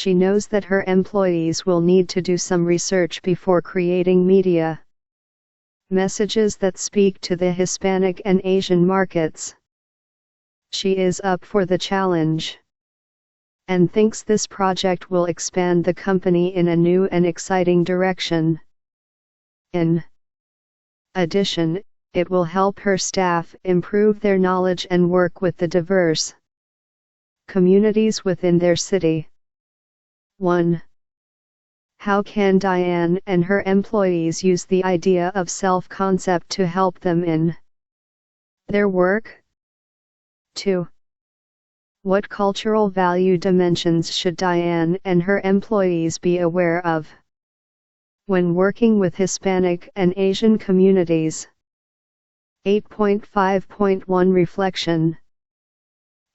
She knows that her employees will need to do some research before creating media messages that speak to the Hispanic and Asian markets. She is up for the challenge and thinks this project will expand the company in a new and exciting direction. In addition, it will help her staff improve their knowledge and work with the diverse communities within their city. 1. How can Diane and her employees use the idea of self-concept to help them in their work? 2. What cultural value dimensions should Diane and her employees be aware of when working with Hispanic and Asian communities? 8.5.1 Reflection.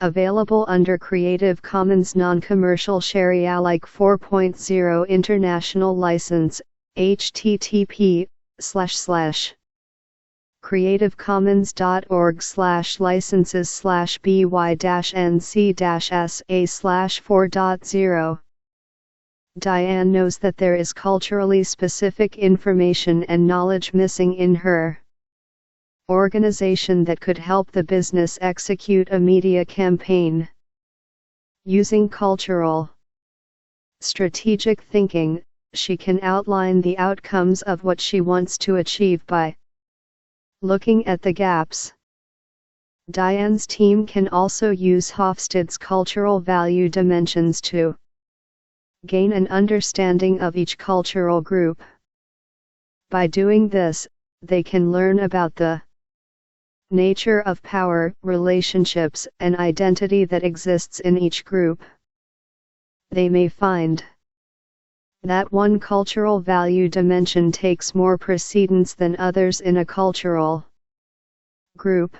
Available under Creative Commons Non-Commercial Share Alike 4.0 International License, http://creativecommons.org/by-nc-sa/4.0. Diane knows that there is culturally specific information and knowledge missing in her organization that could help the business execute a media campaign. Using cultural strategic thinking, she can outline the outcomes of what she wants to achieve by looking at the gaps. Diane's team can also use Hofstede's cultural value dimensions to gain an understanding of each cultural group. By doing this, they can learn about the nature of power, relationships, and identity that exists in each group. They may find that one cultural value dimension takes more precedence than others in a cultural group.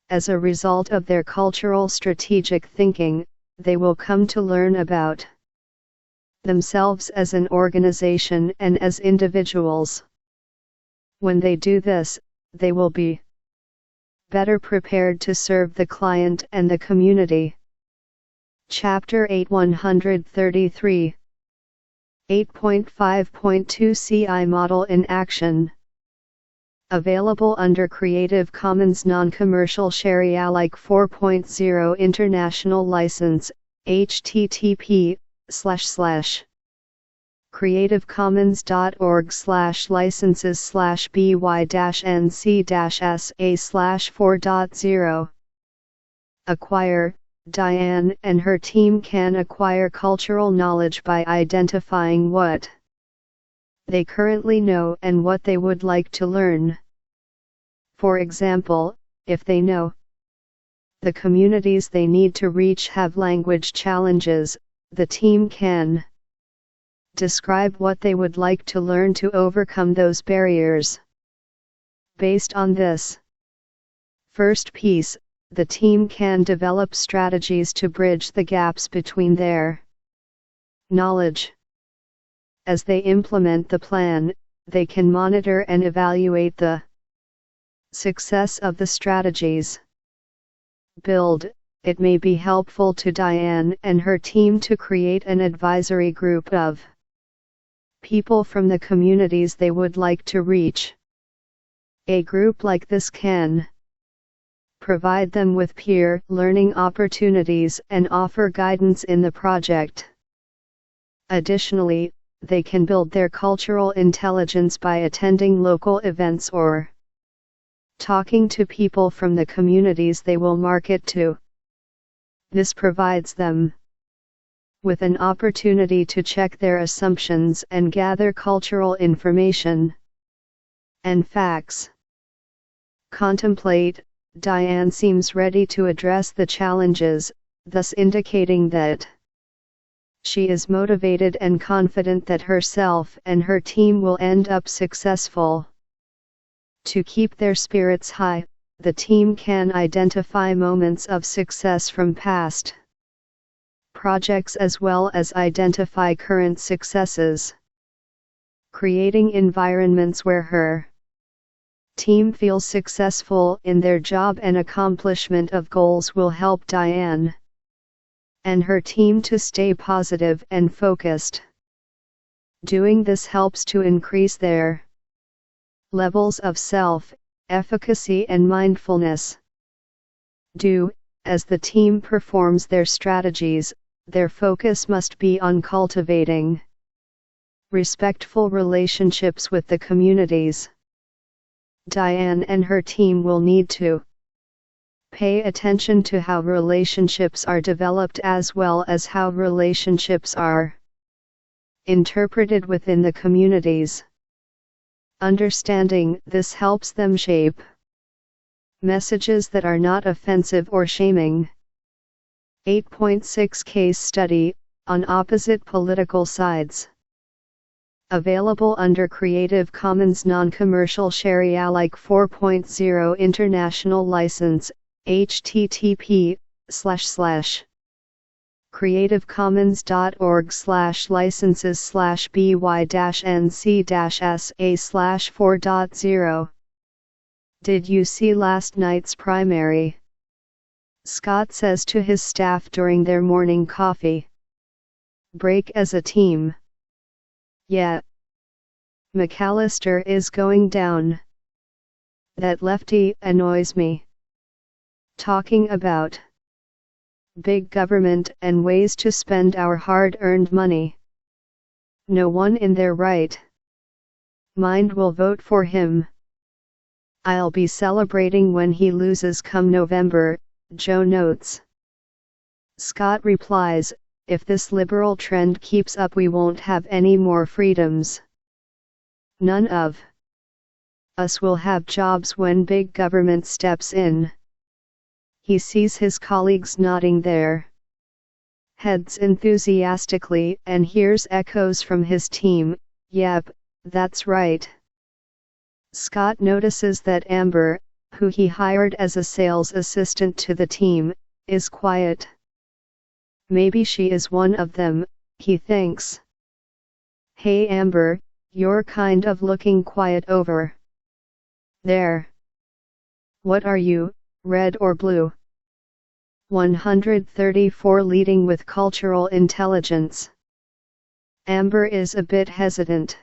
As a result of their cultural strategic thinking, they will come to learn about themselves as an organization and as individuals. When they do this, they will be better prepared to serve the client and the community. Chapter 8 133 8.5.2 CI Model in Action. Available under Creative Commons Non-Commercial Share Alike 4.0 International License, http://creativecommons.org/licenses/by-nc-sa/4.0. Acquire. Diane and her team can acquire cultural knowledge by identifying what they currently know and what they would like to learn. For example, if they know the communities they need to reach have language challenges, the team can describe what they would like to learn to overcome those barriers. Based on this first piece, the team can develop strategies to bridge the gaps between their knowledge. As they implement the plan, they can monitor and evaluate the success of the strategies. It may be helpful to Diane and her team to create an advisory group of people from the communities they would like to reach. A group like this can provide them with peer learning opportunities and offer guidance in the project. Additionally, they can build their cultural intelligence by attending local events or talking to people from the communities they will market to. This provides them with an opportunity to check their assumptions and gather cultural information and facts. Contemplate. Diane seems ready to address the challenges, thus indicating that she is motivated and confident that herself and her team will end up successful. To keep their spirits high, the team can identify moments of success from past projects as well as identify current successes. Creating environments where her team feels successful in their job and accomplishment of goals will help Diane and her team to stay positive and focused. Doing this helps to increase their levels of self-efficacy and mindfulness. As the team performs their strategies, their focus must be on cultivating respectful relationships with the communities. Diane and her team will need to pay attention to how relationships are developed as well as how relationships are interpreted within the communities. Understanding this helps them shape messages that are not offensive or shaming. 8.6 Case Study on Opposite Political Sides. Available under Creative Commons Non-Commercial Share Alike 4.0 International License, http://creativecommons.org/by-nc-sa/4.0. Did you see last night's primary? Scott says to his staff during their morning coffee break as a team. Yeah. McAllister is going down. That lefty annoys me. Talking about big government and ways to spend our hard-earned money. No one in their right mind will vote for him. I'll be celebrating when he loses come November, Joe notes. Scott replies, if this liberal trend keeps up we won't have any more freedoms. None of us will have jobs when big government steps in. He sees his colleagues nodding their heads enthusiastically and hears echoes from his team, yep, that's right. Scott notices that Amber, who he hired as a sales assistant to the team, is quiet. Maybe she is one of them, he thinks. Hey Amber, you're kind of looking quiet over there. What are you, red or blue? 134 Leading with Cultural Intelligence. Amber is a bit hesitant.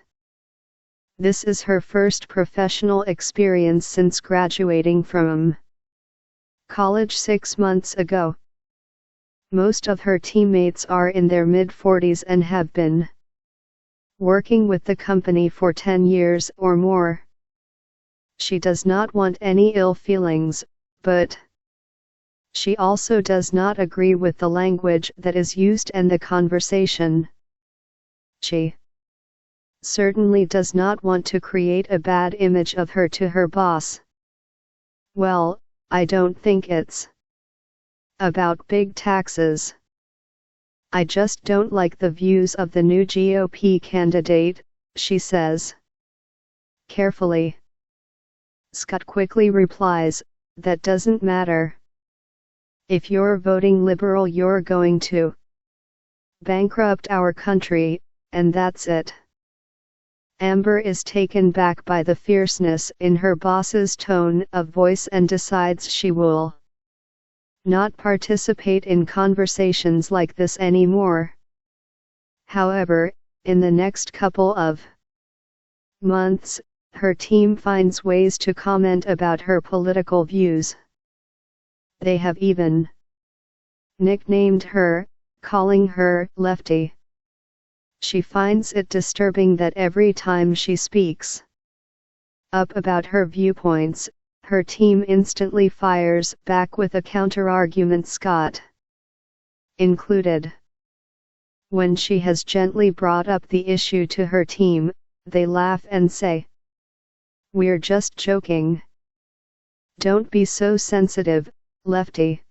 This is her first professional experience since graduating from college 6 months ago. Most of her teammates are in their mid-40s and have been working with the company for 10 years or more. She does not want any ill feelings, but she also does not agree with the language that is used and the conversation. She certainly does not want to create a bad image of her to her boss. Well, I don't think it's about big taxes. I just don't like the views of the new GOP candidate, she says. Carefully. Scott quickly replies, that doesn't matter. If you're voting liberal you're going to bankrupt our country, and that's it. Amber is taken back by the fierceness in her boss's tone of voice and decides she will not participate in conversations like this anymore. However, in the next couple of months, her team finds ways to comment about her political views. They have even nicknamed her, calling her Lefty. She finds it disturbing that every time she speaks up about her viewpoints, her team instantly fires back with a counterargument, Scott included. When she has gently brought up the issue to her team, they laugh and say, "We're just joking. Don't be so sensitive, Lefty."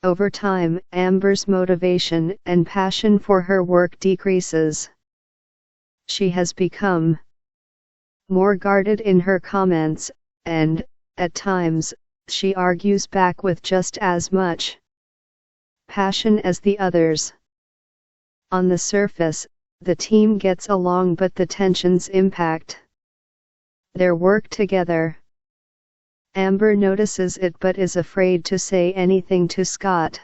Over time, Amber's motivation and passion for her work decreases. She has become more guarded in her comments, and, at times, she argues back with just as much passion as the others. On the surface, the team gets along, but the tensions impact their work together. Amber notices it but is afraid to say anything to Scott.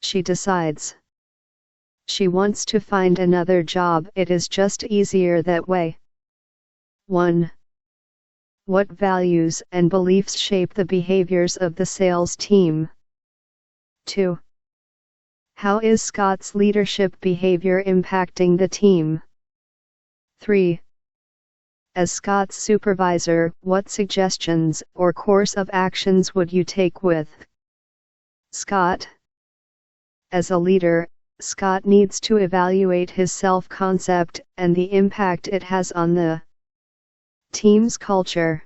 She decides she wants to find another job. It is just easier that way. 1. What values and beliefs shape the behaviors of the sales team? 2. How is Scott's leadership behavior impacting the team? 3. As Scott's supervisor, what suggestions or course of actions would you take with Scott? As a leader, Scott needs to evaluate his self-concept and the impact it has on the team's culture.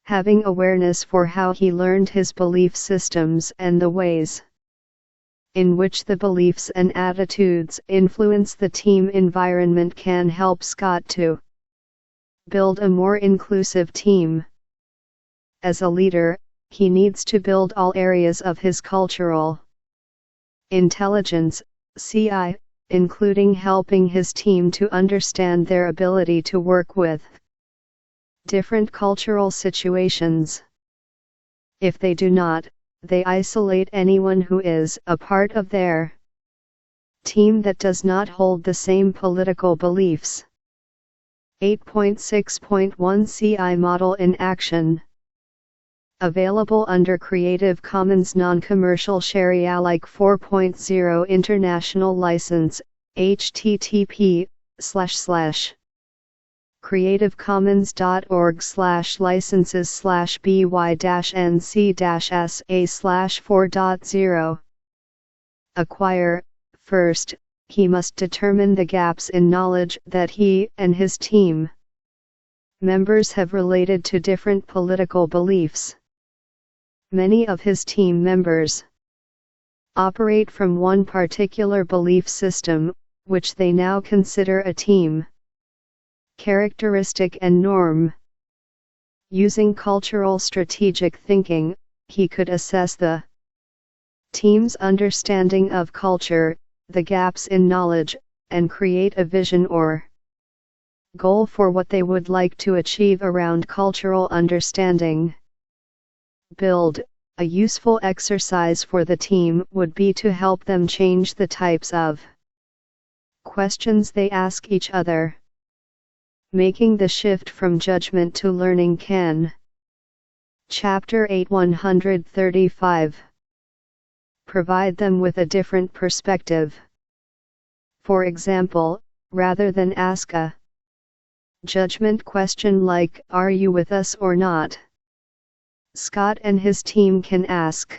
Having awareness for how he learned his belief systems and the ways in which the beliefs and attitudes influence the team environment can help Scott to build a more inclusive team. As a leader, he needs to build all areas of his cultural intelligence, CI, including helping his team to understand their ability to work with different cultural situations. If they do not, they isolate anyone who is a part of their team that does not hold the same political beliefs. 8.6.1 CI Model in Action. Available under Creative Commons Non-Commercial Share Alike 4.0 International License, http://creativecommons.org/by-nc-sa/4.0. Acquire. First, he must determine the gaps in knowledge that he and his team members have related to different political beliefs. Many of his team members operate from one particular belief system, which they now consider a team characteristic and norm. Using cultural strategic thinking, he could assess the team's understanding of culture, the gaps in knowledge, and create a vision or goal for what they would like to achieve around cultural understanding. Build. A useful exercise for the team would be to help them change the types of questions they ask each other. Making the shift from judgment to learning can. Chapter 8 135. Provide them with a different perspective. For example, rather than ask a judgment question like, "Are you with us or not?" Scott and his team can ask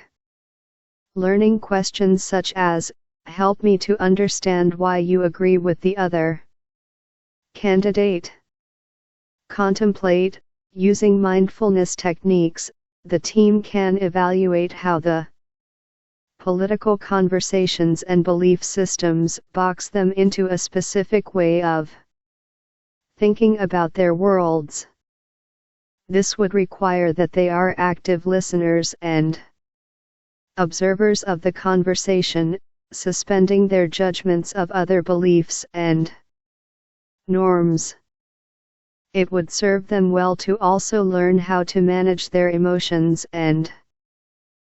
learning questions such as, "Help me to understand why you agree with the other candidate." Contemplate. Using mindfulness techniques, the team can evaluate how the political conversations and belief systems box them into a specific way of thinking about their worlds. This would require that they are active listeners and observers of the conversation, suspending their judgments of other beliefs and norms. It would serve them well to also learn how to manage their emotions and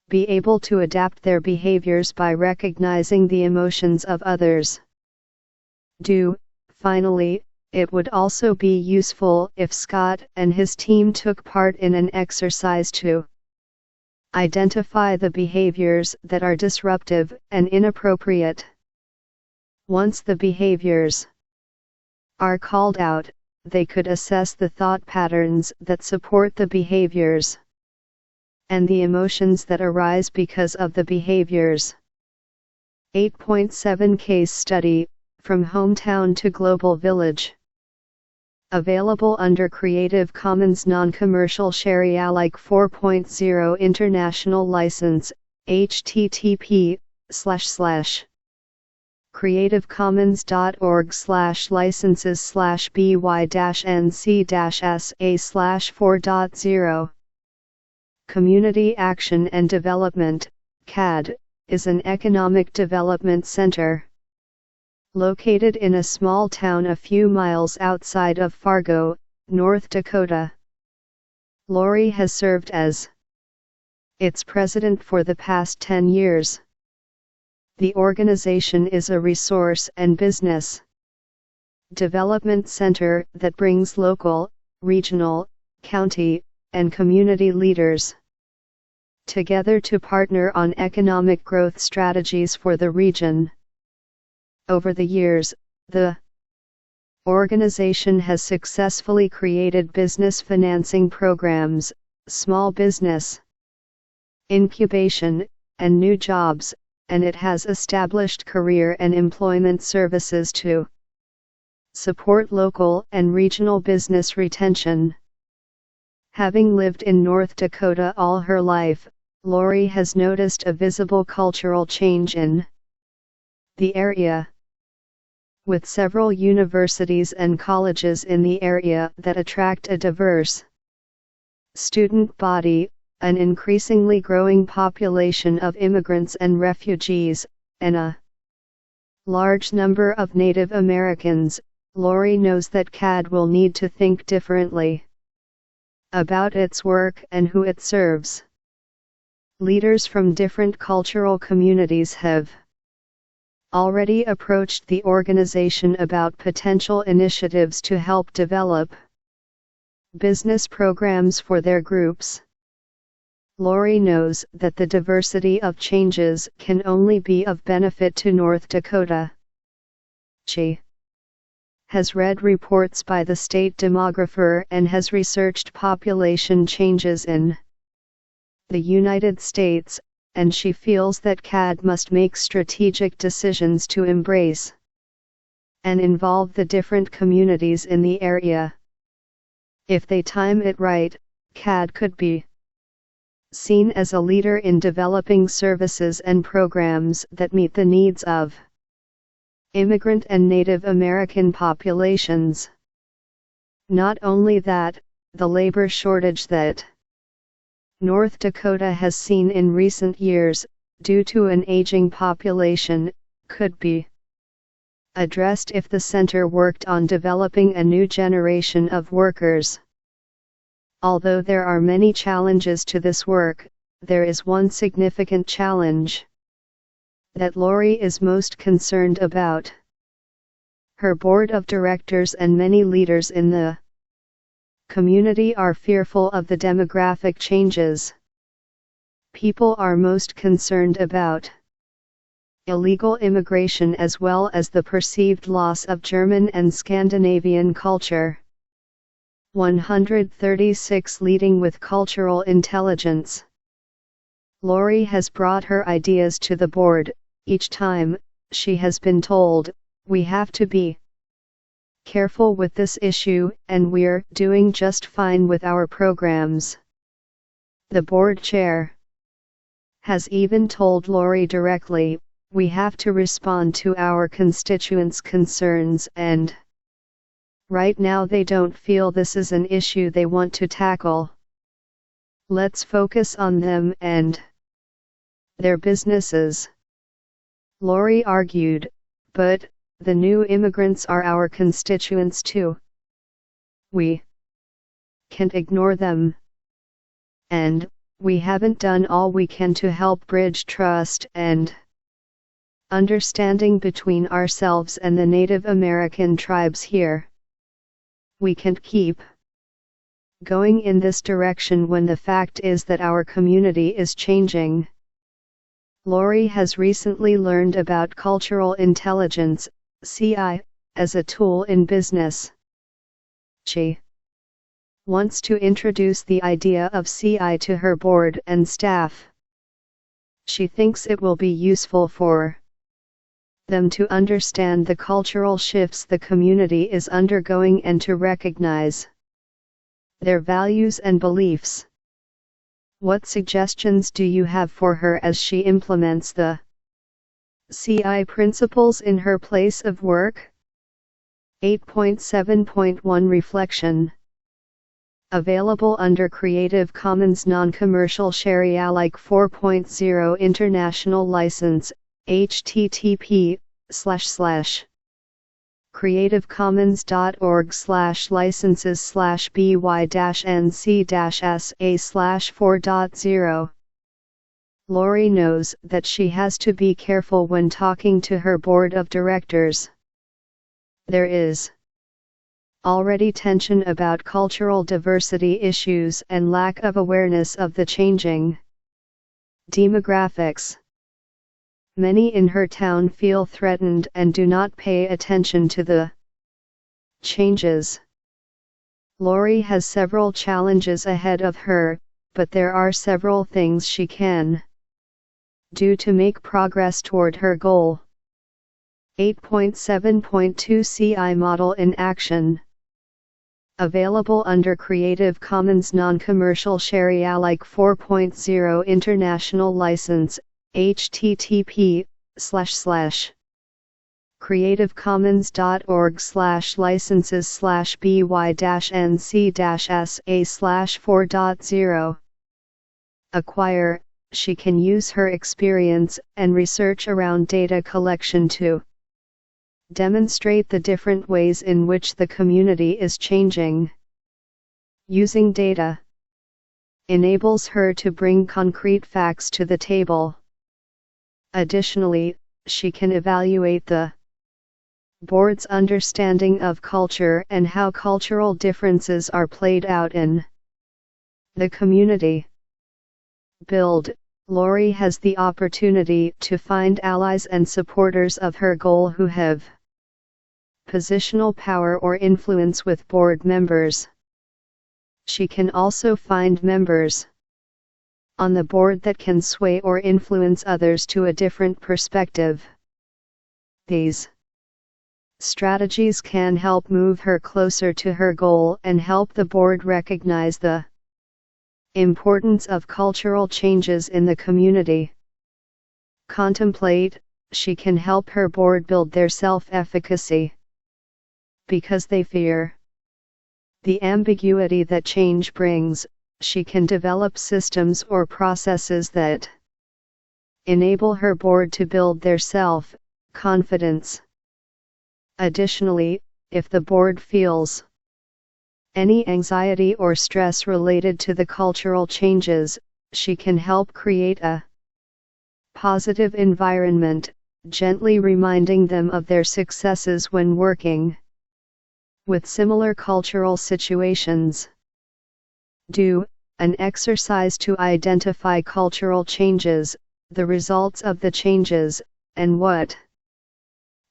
be able to adapt their behaviors by recognizing the emotions of others. Finally, it would also be useful if Scott and his team took part in an exercise to identify the behaviors that are disruptive and inappropriate. Once the behaviors are called out, they could assess the thought patterns that support the behaviors and the emotions that arise because of the behaviors. 8.7 Case Study, From Hometown to Global Village. Available under Creative Commons Non-Commercial Share Alike 4.0 International License, http://creativecommons.org/by-nc-sa/4.0. Community Action and Development, CAD, is an economic development center located in a small town a few miles outside of Fargo, North Dakota. Lori has served as its president for the past 10 years. The organization is a resource and business development center that brings local, regional, county, and community leaders together to partner on economic growth strategies for the region. Over the years, the organization has successfully created business financing programs, small business incubation, and new jobs, and it has established career and employment services to support local and regional business retention. Having lived in North Dakota all her life, Lori has noticed a visible cultural change in the area. With several universities and colleges in the area that attract a diverse student body, an increasingly growing population of immigrants and refugees, and a large number of Native Americans, Lori knows that CAD will need to think differently about its work and who it serves. Leaders from different cultural communities have already approached the organization about potential initiatives to help develop business programs for their groups. Lori knows that the diversity of changes can only be of benefit to North Dakota. She has read reports by the state demographer and has researched population changes in the United States, and she feels that CAD must make strategic decisions to embrace and involve the different communities in the area. If they time it right, CAD could be seen as a leader in developing services and programs that meet the needs of immigrant and Native American populations. Not only that, the labor shortage that North Dakota has seen in recent years, due to an aging population, could be addressed if the center worked on developing a new generation of workers. Although there are many challenges to this work, there is one significant challenge that Lori is most concerned about. Her board of directors and many leaders in the community are fearful of the demographic changes. People are most concerned about illegal immigration as well as the perceived loss of German and Scandinavian culture. 136 Leading with Cultural Intelligence. Lori has brought her ideas to the board. Each time, she has been told, "We have to be careful with this issue, and we're doing just fine with our programs." The board chair has even told Lori directly, "We have to respond to our constituents' concerns, and right now they don't feel this is an issue they want to tackle. Let's focus on them and their businesses." Lori argued, "But the new immigrants are our constituents too. We can't ignore them. And we haven't done all we can to help bridge trust and understanding between ourselves and the Native American tribes here. We can't keep going in this direction when the fact is that our community is changing." Lori has recently learned about cultural intelligence, CI, as a tool in business. She wants to introduce the idea of CI to her board and staff. She thinks it will be useful for them to understand the cultural shifts the community is undergoing and to recognize their values and beliefs. What suggestions do you have for her as she implements the CI principles in her place of work? 8.7.1 Reflection. Available under Creative Commons Non-Commercial Share Alike 4.0 International License, http://creativecommons.org/licenses/by-nc-sa/4.0 Lori knows that she has to be careful when talking to her board of directors. There is already tension about cultural diversity issues and lack of awareness of the changing demographics. Many in her town feel threatened and do not pay attention to the changes. Lori has several challenges ahead of her, but there are several things she can do to make progress toward her goal. 8.7.2 CI Model in Action. Available under Creative Commons Non-Commercial Share Alike 4.0 International License, http://creativecommons.org/licenses/by-nc-sa/4.0. Acquire. She can use her experience and research around data collection to demonstrate the different ways in which the community is changing. Using data enables her to bring concrete facts to the table. Additionally, she can evaluate the board's understanding of culture and how cultural differences are played out in the community. Build. Lori has the opportunity to find allies and supporters of her goal who have positional power or influence with board members. She can also find members on the board that can sway or influence others to a different perspective. These strategies can help move her closer to her goal and help the board recognize the importance of cultural changes in the community. Contemplate. She can help her board build their self-efficacy. Because they fear the ambiguity that change brings, she can develop systems or processes that enable her board to build their self-confidence. Additionally, if the board feels any anxiety or stress related to the cultural changes, she can help create a positive environment, gently reminding them of their successes when working with similar cultural situations. Do an exercise to identify cultural changes, the results of the changes, and what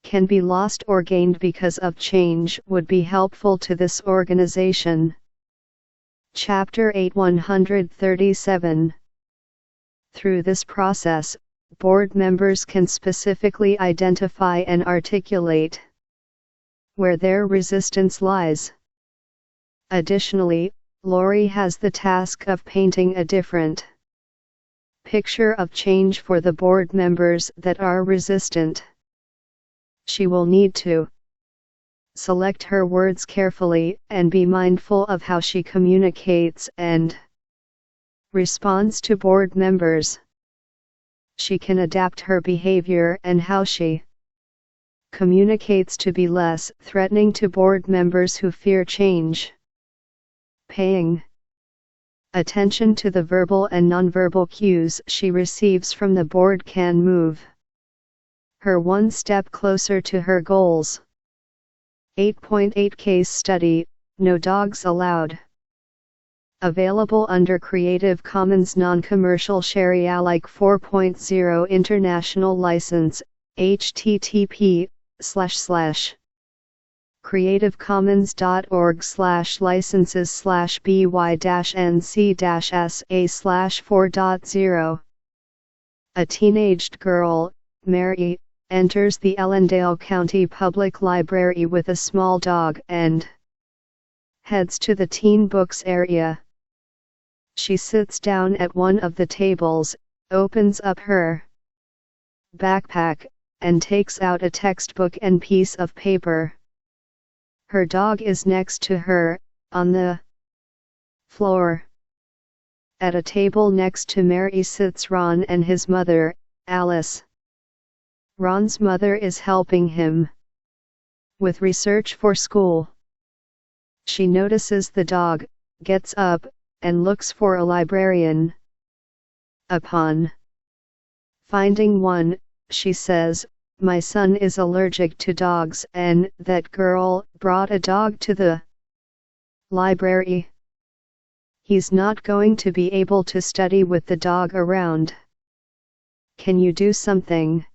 can be lost or gained because of change would be helpful to this organization. Chapter 8-137. Through this process, board members can specifically identify and articulate where their resistance lies. Additionally, Lori has the task of painting a different picture of change for the board members that are resistant. She will need to select her words carefully and be mindful of how she communicates and responds to board members. She can adapt her behavior and how she communicates to be less threatening to board members who fear change. Paying attention to the verbal and nonverbal cues she receives from the board can move her one step closer to her goals. 8.8 Case Study, No Dogs Allowed. Available under Creative Commons Non-Commercial Share Alike 4.0 International License, http://creativecommons.org/licenses/by-nc-sa/4.0. A teenaged girl, Mary, enters the Ellendale County Public Library with a small dog and heads to the teen books area. She sits down at one of the tables, opens up her backpack, and takes out a textbook and piece of paper. Her dog is next to her, on the floor. At a table next to Mary sits Ron and his mother, Alice. Ron's mother is helping him with research for school. She notices the dog, gets up, and looks for a librarian. Upon Finding 1, she says, "My son is allergic to dogs and that girl brought a dog to the library. He's not going to be able to study with the dog around. Can you do something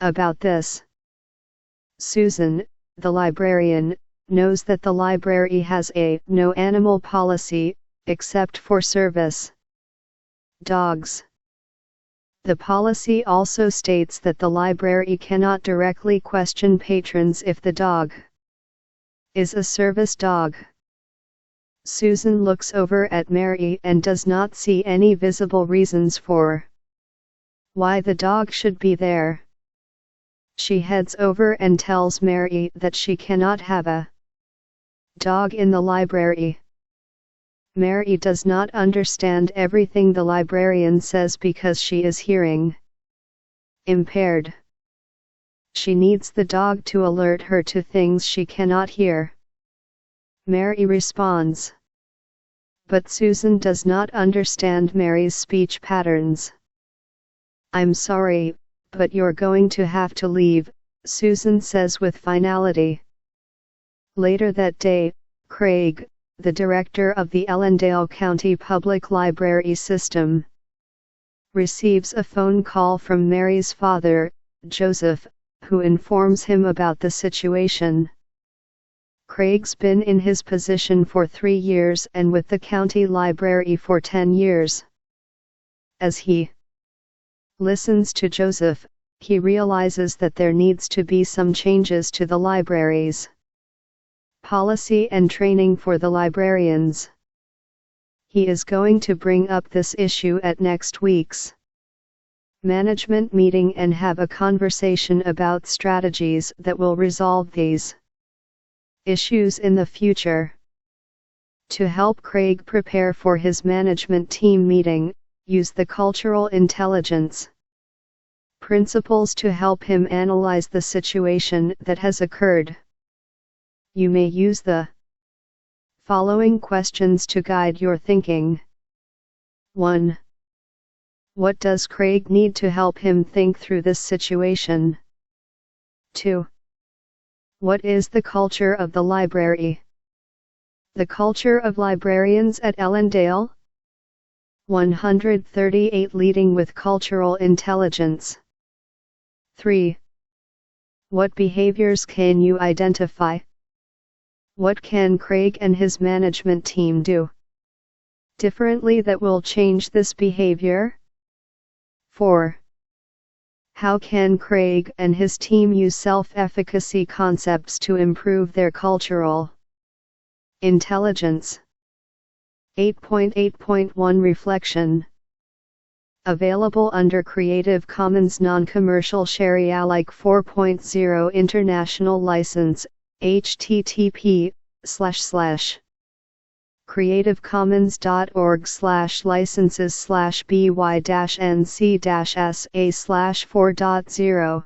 about this?" Susan, the librarian, knows that the library has a no animal policy, except for service dogs. The policy also states that the library cannot directly question patrons if the dog is a service dog. Susan looks over at Mary and does not see any visible reasons for why the dog should be there. She heads over and tells Mary that she cannot have a dog in the library. Mary does not understand everything the librarian says because she is hearing impaired. She needs the dog to alert her to things she cannot hear. Mary responds. But Susan does not understand Mary's speech patterns. "I'm sorry, but you're going to have to leave," Susan says with finality. Later that day, Craig, the director of the Ellendale County Public Library System, receives a phone call from Mary's father, Joseph, who informs him about the situation. Craig's been in his position for 3 years and with the county library for 10 years. As he listens to Joseph, he realizes that there needs to be some changes to the library's policy and training for the librarians. He is going to bring up this issue at next week's management meeting and have a conversation about strategies that will resolve these issues in the future. To help Craig prepare for his management team meeting, use the cultural intelligence principles to help him analyze the situation that has occurred. You may use the following questions to guide your thinking. 1. What does Craig need to help him think through this situation? 2. What is the culture of the library? The culture of librarians at Ellendale? 138 Leading with cultural intelligence. 3. What behaviors can you identify? What can Craig and his management team do differently that will change this behavior? 4. How can Craig and his team use self-efficacy concepts to improve their cultural intelligence? 8.8.1 Reflection. Available under Creative Commons Non-Commercial Share Alike 4.0 International License, http://creativecommons.org/by-nc-sa/4.0.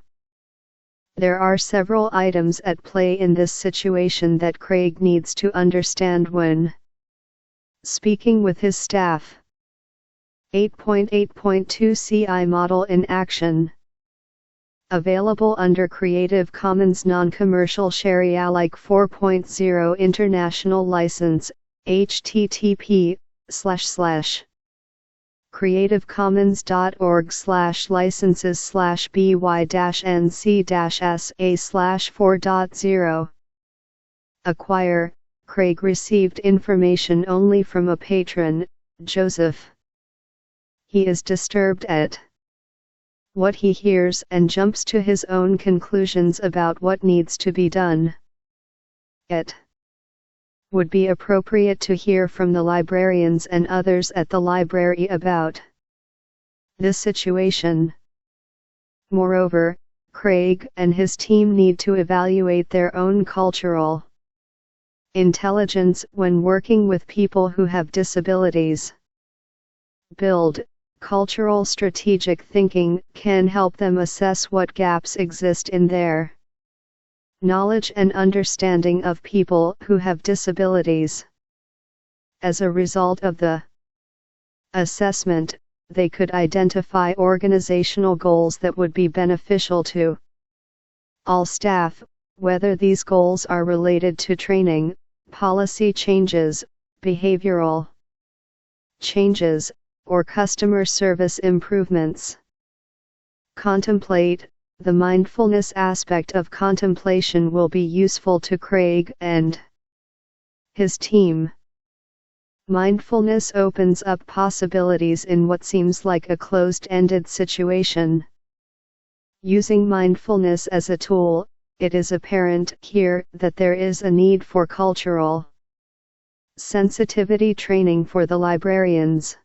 There are several items at play in this situation that Craig needs to understand when speaking with his staff. 8.8.2 CI Model in Action. Available under Creative Commons Non-Commercial Share Alike 4.0 International License, http://creativecommons.org/licenses/by-nc-sa/4.0. Acquire. Craig received information only from a patron, Joseph. He is disturbed at what he hears and jumps to his own conclusions about what needs to be done. It would be appropriate to hear from the librarians and others at the library about this situation. Moreover, Craig and his team need to evaluate their own cultural intelligence when working with people who have disabilities. Build. Cultural strategic thinking can help them assess what gaps exist in their knowledge and understanding of people who have disabilities. As a result of the assessment, they could identify organizational goals that would be beneficial to all staff, whether these goals are related to training, policy changes, behavioral changes, or customer service improvements. Contemplate. The mindfulness aspect of contemplation will be useful to Craig and his team. Mindfulness opens up possibilities in what seems like a closed-ended situation. Using mindfulness as a tool, it is apparent here that there is a need for cultural sensitivity training for the librarians.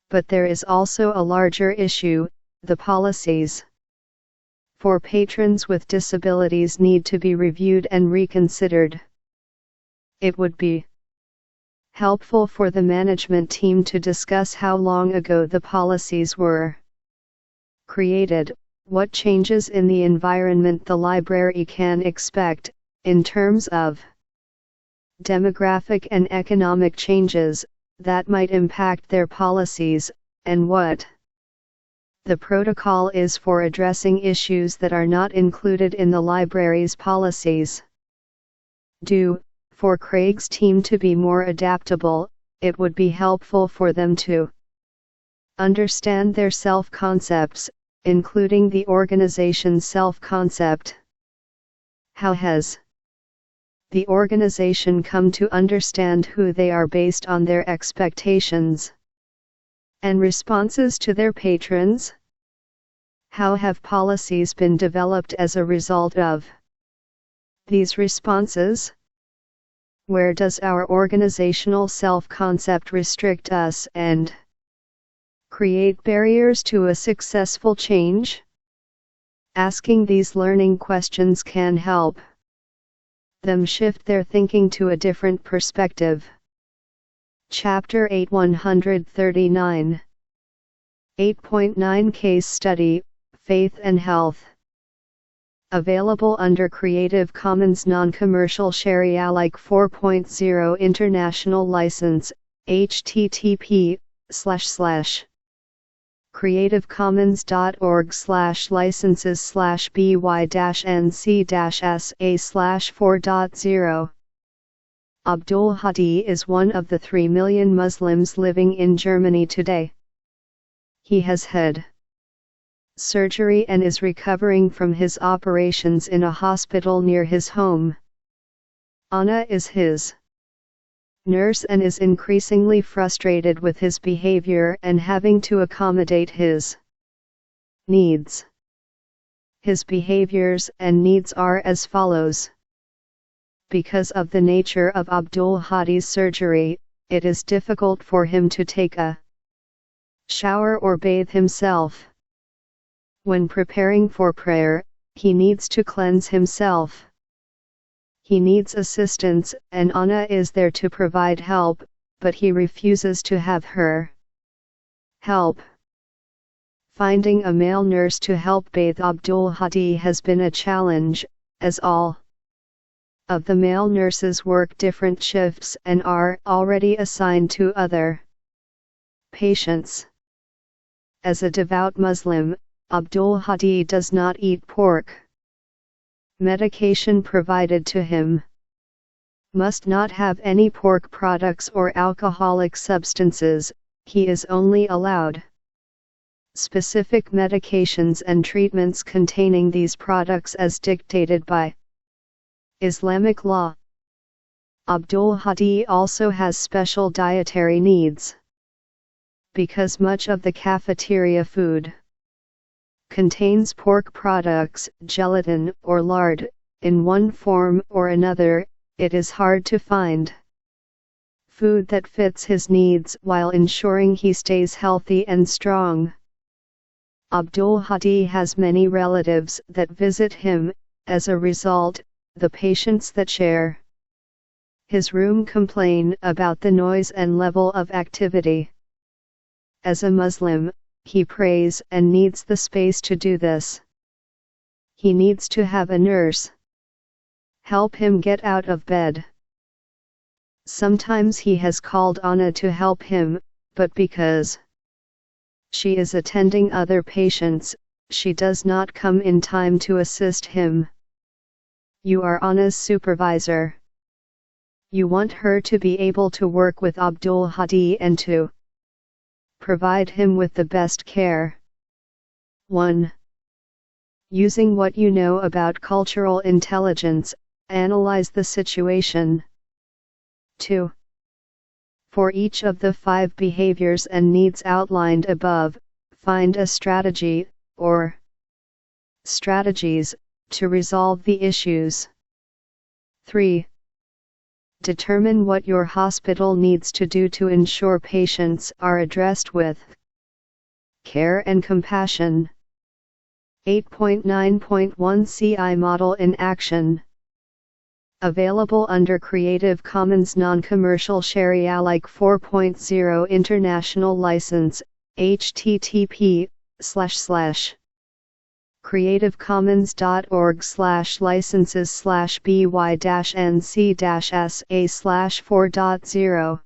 But there is also a larger issue: the policies for patrons with disabilities need to be reviewed and reconsidered. It would be helpful for the management team to discuss how long ago the policies were created, what changes in the environment the library can expect, in terms of demographic and economic changes, that might impact their policies, and what the protocol is for addressing issues that are not included in the library's policies. For Craig's team to be more adaptable, it would be helpful for them to understand their self-concepts, including the organization's self-concept. How has the organization come to understand who they are based on their expectations and responses to their patrons? How have policies been developed as a result of these responses? Where does our organizational self-concept restrict us and create barriers to a successful change? Asking these learning questions can help them shift their thinking to a different perspective. Chapter 8 139 8.9 Case Study, Faith and Health. Available under Creative Commons Non-Commercial Share Alike 4.0 International License, http://creativecommons.org/licenses/by-nc-sa/4.0. Abdul Hadi is one of the 3 million Muslims living in Germany today. He has had surgery and is recovering from his operations in a hospital near his home. Anna is his nurse and is increasingly frustrated with his behavior and having to accommodate his needs. His behaviors and needs are as follows. Because of the nature of Abdul Hadi's surgery, it is difficult for him to take a shower or bathe himself. When preparing for prayer, he needs to cleanse himself. He needs assistance, and Anna is there to provide help, but he refuses to have her help. Finding a male nurse to help bathe Abdul Hadi has been a challenge, as all of the male nurses work different shifts and are already assigned to other patients. As a devout Muslim, Abdul Hadi does not eat pork. Medication provided to him must not have any pork products or alcoholic substances. He is only allowed specific medications and treatments containing these products as dictated by Islamic law. Abdul Hadi also has special dietary needs. Because much of the cafeteria food contains pork products, gelatin, or lard, in one form or another, it is hard to find food that fits his needs while ensuring he stays healthy and strong. Abdul Hadi has many relatives that visit him. As a result, the patients that share his room complain about the noise and level of activity. As a Muslim, he prays and needs the space to do this. He needs to have a nurse help him get out of bed. Sometimes he has called Anna to help him, but because She is attending other patients, she does not come in time to assist him. You are Anna's supervisor. You want her to be able to work with Abdul Hadi and to provide him with the best care. 1. Using what you know about cultural intelligence, analyze the situation. 2. For each of the 5 behaviors and needs outlined above, find a strategy, or strategies, to resolve the issues. 3. Determine what your hospital needs to do to ensure patients are addressed with care and compassion. 8.9.1 CI Model in Action. Available under Creative Commons Non-Commercial Share Alike 4.0 International License, http://creativecommons.org/licenses/by-nc-sa/4.0.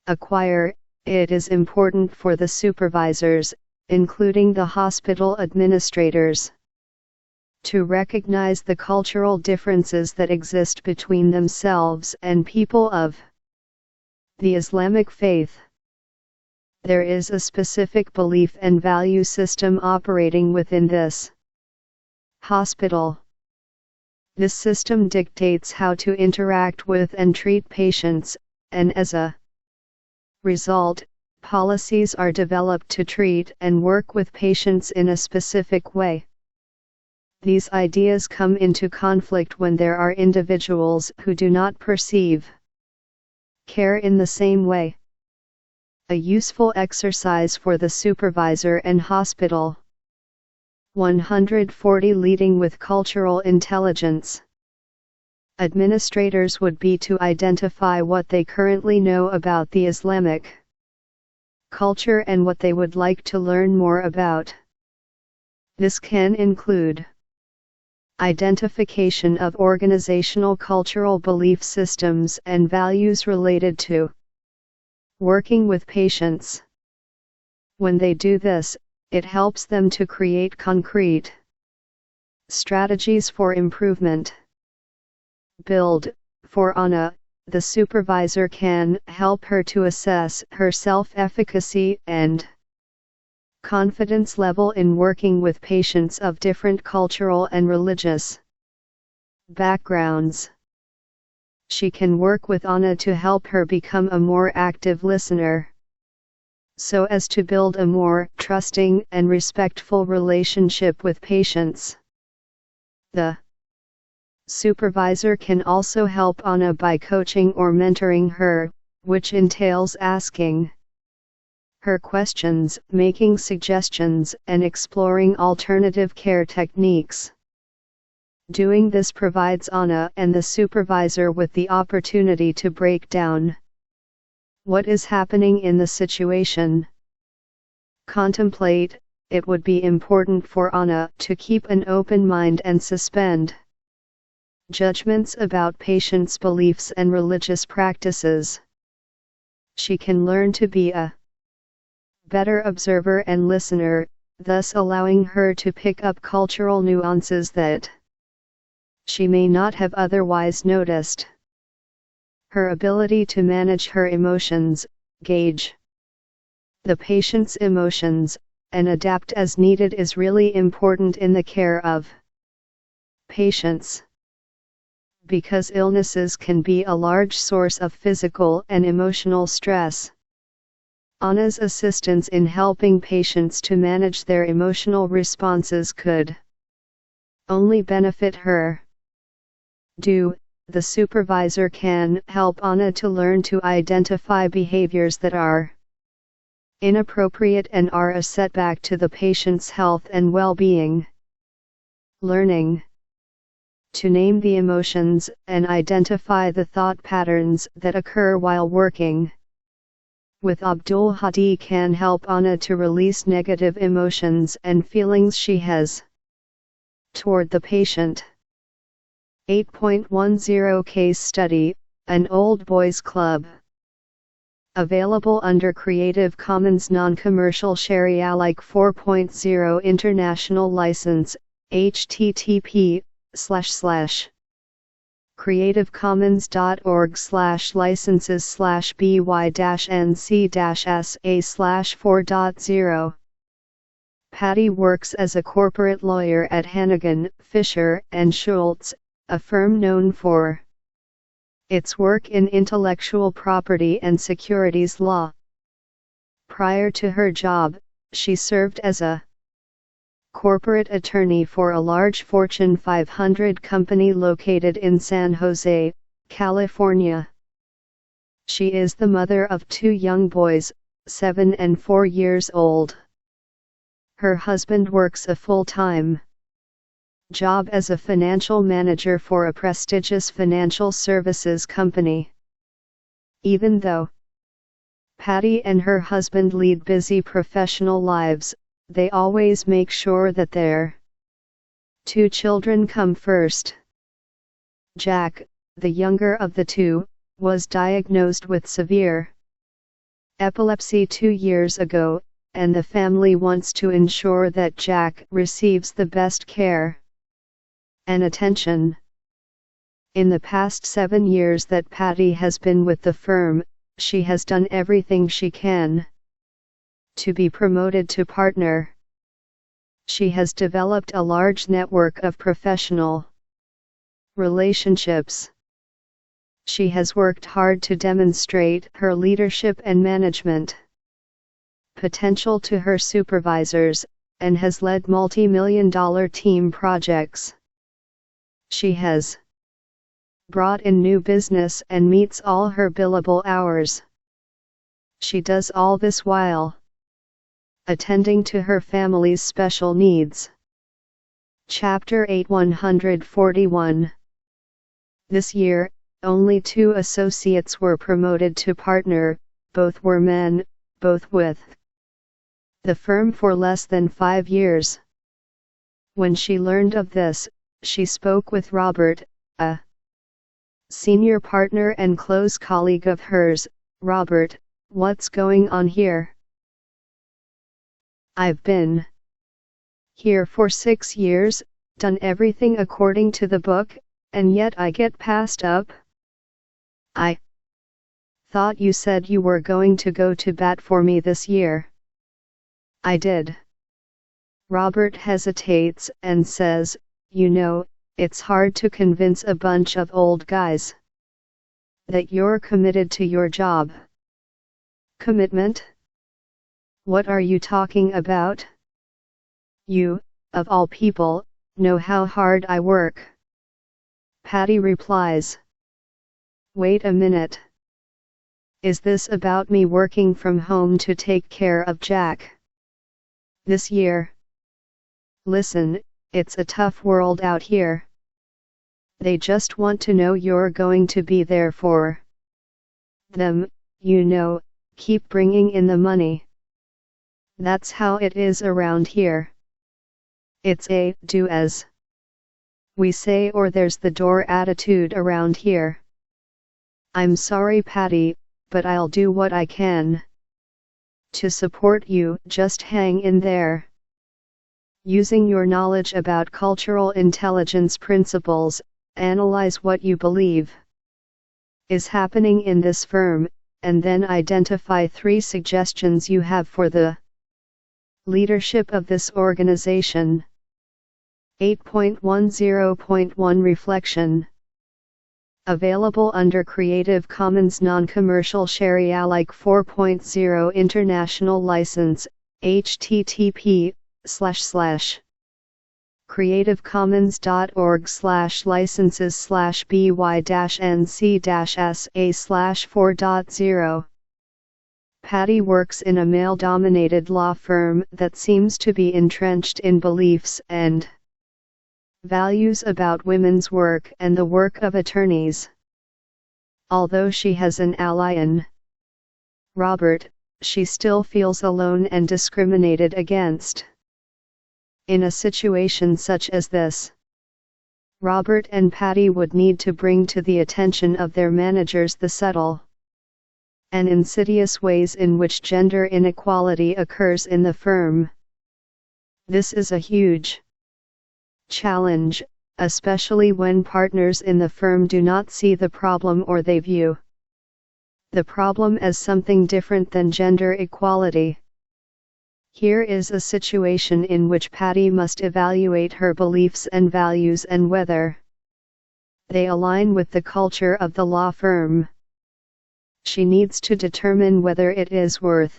Acquire. It is important for the supervisors, including the hospital administrators, to recognize the cultural differences that exist between themselves and people of the Islamic faith. There is a specific belief and value system operating within this hospital. This system dictates how to interact with and treat patients, and as a result, policies are developed to treat and work with patients in a specific way. These ideas come into conflict when there are individuals who do not perceive care in the same way. A useful exercise for the supervisor and hospital. 140 Leading with cultural intelligence. Administrators would be to identify what they currently know about the Islamic culture and what they would like to learn more about. This can include identification of organizational cultural belief systems and values related to working with patients. When they do this, it helps them to create concrete strategies for improvement. Build. For Anna, the supervisor can help her to assess her self-efficacy and confidence level in working with patients of different cultural and religious backgrounds. She can work with Anna to help her become a more active listener, so as to build a more trusting and respectful relationship with patients. The supervisor can also help Anna by coaching or mentoring her, which entails asking her questions, making suggestions, and exploring alternative care techniques. Doing this provides Anna and the supervisor with the opportunity to break down what is happening in the situation. Contemplate. It would be important for Anna to keep an open mind and suspend judgments about patients' beliefs and religious practices. She can learn to be a better observer and listener, thus allowing her to pick up cultural nuances that she may not have otherwise noticed. Her ability to manage her emotions, gauge the patient's emotions, and adapt as needed is really important in the care of patients. Because illnesses can be a large source of physical and emotional stress, Anna's assistance in helping patients to manage their emotional responses could only benefit her. The supervisor can help Anna to learn to identify behaviors that are inappropriate and are a setback to the patient's health and well-being. Learning to name the emotions and identify the thought patterns that occur while working with Abdul Hadi can help Anna to release negative emotions and feelings she has toward the patient. 8.10 Case Study, an old boys club. Available under Creative Commons Non-Commercial Share Alike 4.0 International License, http://creativecommons.org/licenses/by-nc-sa/4.0. Patty works as a corporate lawyer at Hannigan, Fisher and Schultz, a firm known for its work in intellectual property and securities law. Prior to her job, she served as a corporate attorney for a large Fortune 500 company located in San Jose, California. She is the mother of 2 young boys, 7 and 4 years old. Her husband works a full-time job as a financial manager for a prestigious financial services company. Even though Patty and her husband lead busy professional lives, they always make sure that their 2 children come first. Jack, the younger of the 2, was diagnosed with severe epilepsy 2 years ago, and the family wants to ensure that Jack receives the best care and attention. In the past 7 years that Patty has been with the firm, she has done everything she can to be promoted to partner. She has developed a large network of professional relationships. She has worked hard to demonstrate her leadership and management potential to her supervisors, and has led multi-million-dollar team projects. She has brought in new business and meets all her billable hours. She does all this while attending to her family's special needs. Chapter 8 141. This year, only 2 associates were promoted to partner, both were men, both with the firm for less than 5 years. When she learned of this, she spoke with Robert, a senior partner and close colleague of hers. Robert, what's going on here? I've been here for 6 years, done everything according to the book, and yet I get passed up. I thought you said you were going to go to bat for me this year. I did. Robert hesitates and says, you know, it's hard to convince a bunch of old guys that you're committed to your job. Commitment? What are you talking about? You, of all people, know how hard I work. Patty replies. Wait a minute. Is this about me working from home to take care of Jack this year? Listen, it's a tough world out here. They just want to know you're going to be there for them, you know, keep bringing in the money. That's how it is around here. It's a do as we say or there's the door attitude around here. I'm sorry, Patty, but I'll do what I can to support you. Just hang in there. Using your knowledge about cultural intelligence principles, analyze what you believe is happening in this firm, and then identify 3 suggestions you have for the leadership of this organization. 8.10.1 Reflection. Available under Creative Commons Non-Commercial Share Alike 4.0 International License, http://creativecommons.org/licenses/by-nc-sa/4.0. Patty works in a male-dominated law firm that seems to be entrenched in beliefs and values about women's work and the work of attorneys. Although she has an ally in Robert, she still feels alone and discriminated against. In a situation such as this, Robert and Patty would need to bring to the attention of their managers the subtle and insidious ways in which gender inequality occurs in the firm. This is a huge challenge, especially when partners in the firm do not see the problem or they view the problem as something different than gender equality. Here is a situation in which Patty must evaluate her beliefs and values and whether they align with the culture of the law firm. She needs to determine whether it is worth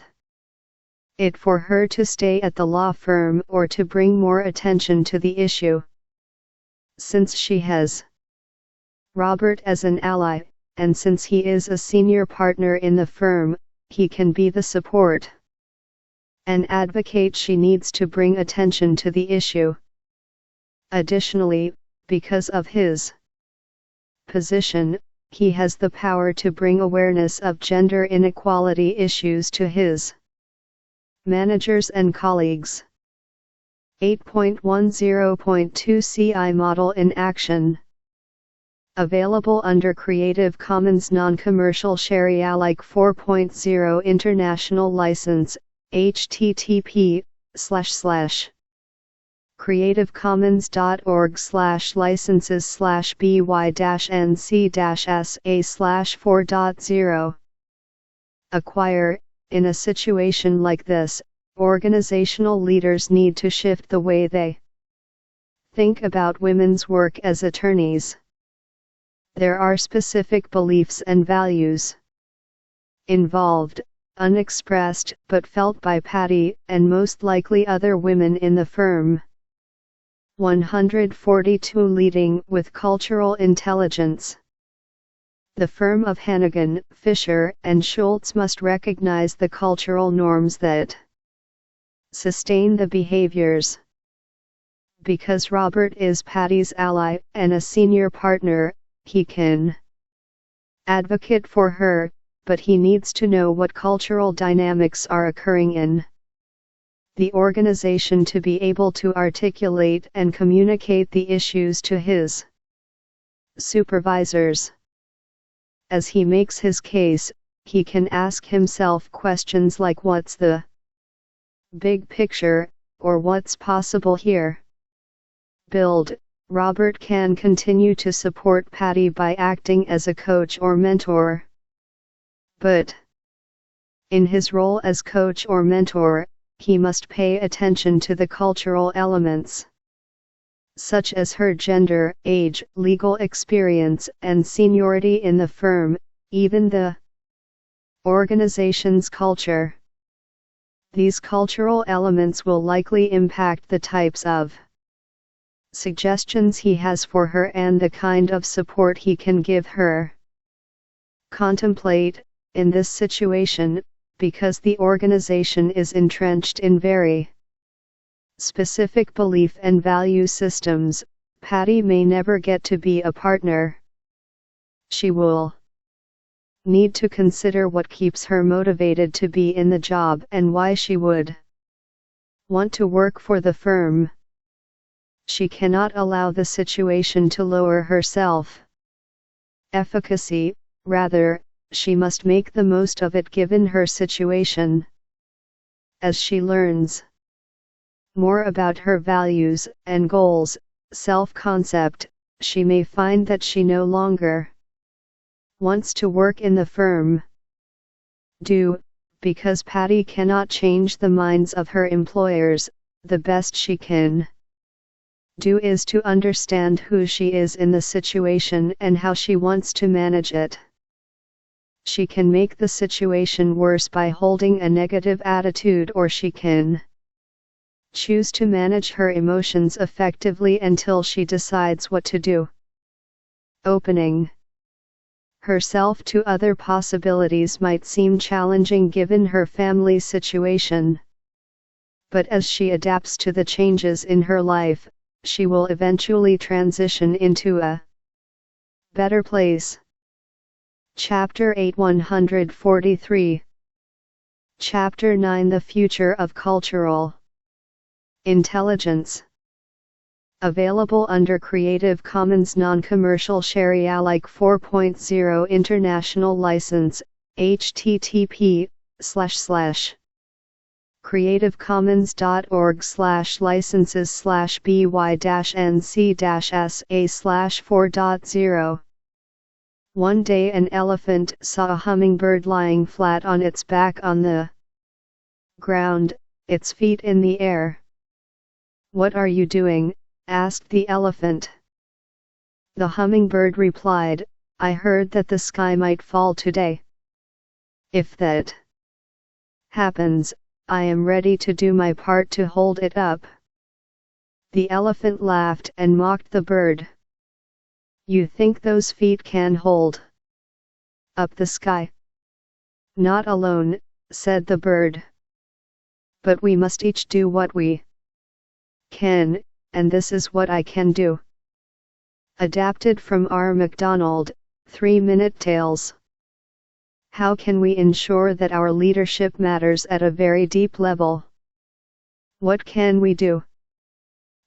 it for her to stay at the law firm or to bring more attention to the issue. Since she has Robert as an ally, and since he is a senior partner in the firm, he can be the support and advocate she needs to bring attention to the issue. Additionally, because of his position, he has the power to bring awareness of gender inequality issues to his managers and colleagues. 8.10.2 CI Model in Action. Available under Creative Commons Non-Commercial Share Alike 4.0 International License, http://creativecommons.org/licenses/by-nc-sa/4.0. Acquire. In a situation like this, organizational leaders need to shift the way they think about women's work as attorneys. There are specific beliefs and values involved, unexpressed but felt by Patty and most likely other women in the firm. 142 Leading with Cultural Intelligence. The firm of Hannigan, Fisher, and Schultz must recognize the cultural norms that sustain the behaviors. Because Robert is Patty's ally and a senior partner, he can advocate for her, but he needs to know what cultural dynamics are occurring in the organization to be able to articulate and communicate the issues to his supervisors. As he makes his case, he can ask himself questions like what's the big picture, or what's possible here. Build. Robert can continue to support Patty by acting as a coach or mentor. But in his role as coach or mentor, he must pay attention to the cultural elements, such as her gender, age, legal experience, and seniority in the firm, even the organization's culture. These cultural elements will likely impact the types of suggestions he has for her and the kind of support he can give her. Contemplate. In this situation, because the organization is entrenched in very specific belief and value systems, Patty may never get to be a partner. She will need to consider what keeps her motivated to be in the job and why she would want to work for the firm. She cannot allow the situation to lower her self-efficacy, rather, she must make the most of it given her situation. As she learns more about her values and goals, self-concept, she may find that she no longer wants to work in the firm. Because Patty cannot change the minds of her employers, the best she can do is to understand who she is in the situation and how she wants to manage it. She can make the situation worse by holding a negative attitude, or she can choose to manage her emotions effectively until she decides what to do. Opening herself to other possibilities might seem challenging given her family situation. But as she adapts to the changes in her life, she will eventually transition into a better place. Chapter 8 143. Chapter 9 The Future of Cultural Intelligence. Available under Creative Commons Non-Commercial Share Alike 4.0 International License, http://creativecommons.org/licenses/by-nc-sa/4.0. One day an elephant saw a hummingbird lying flat on its back on the ground, its feet in the air. "What are you doing?" asked the elephant. The hummingbird replied, "I heard that the sky might fall today. If that happens, I am ready to do my part to hold it up." The elephant laughed and mocked the bird. "You think those feet can hold up the sky?" "Not alone," said the bird. "But we must each do what we can, and this is what I can do." Adapted from R. MacDonald, 3-Minute Tales. How can we ensure that our leadership matters at a very deep level? What can we do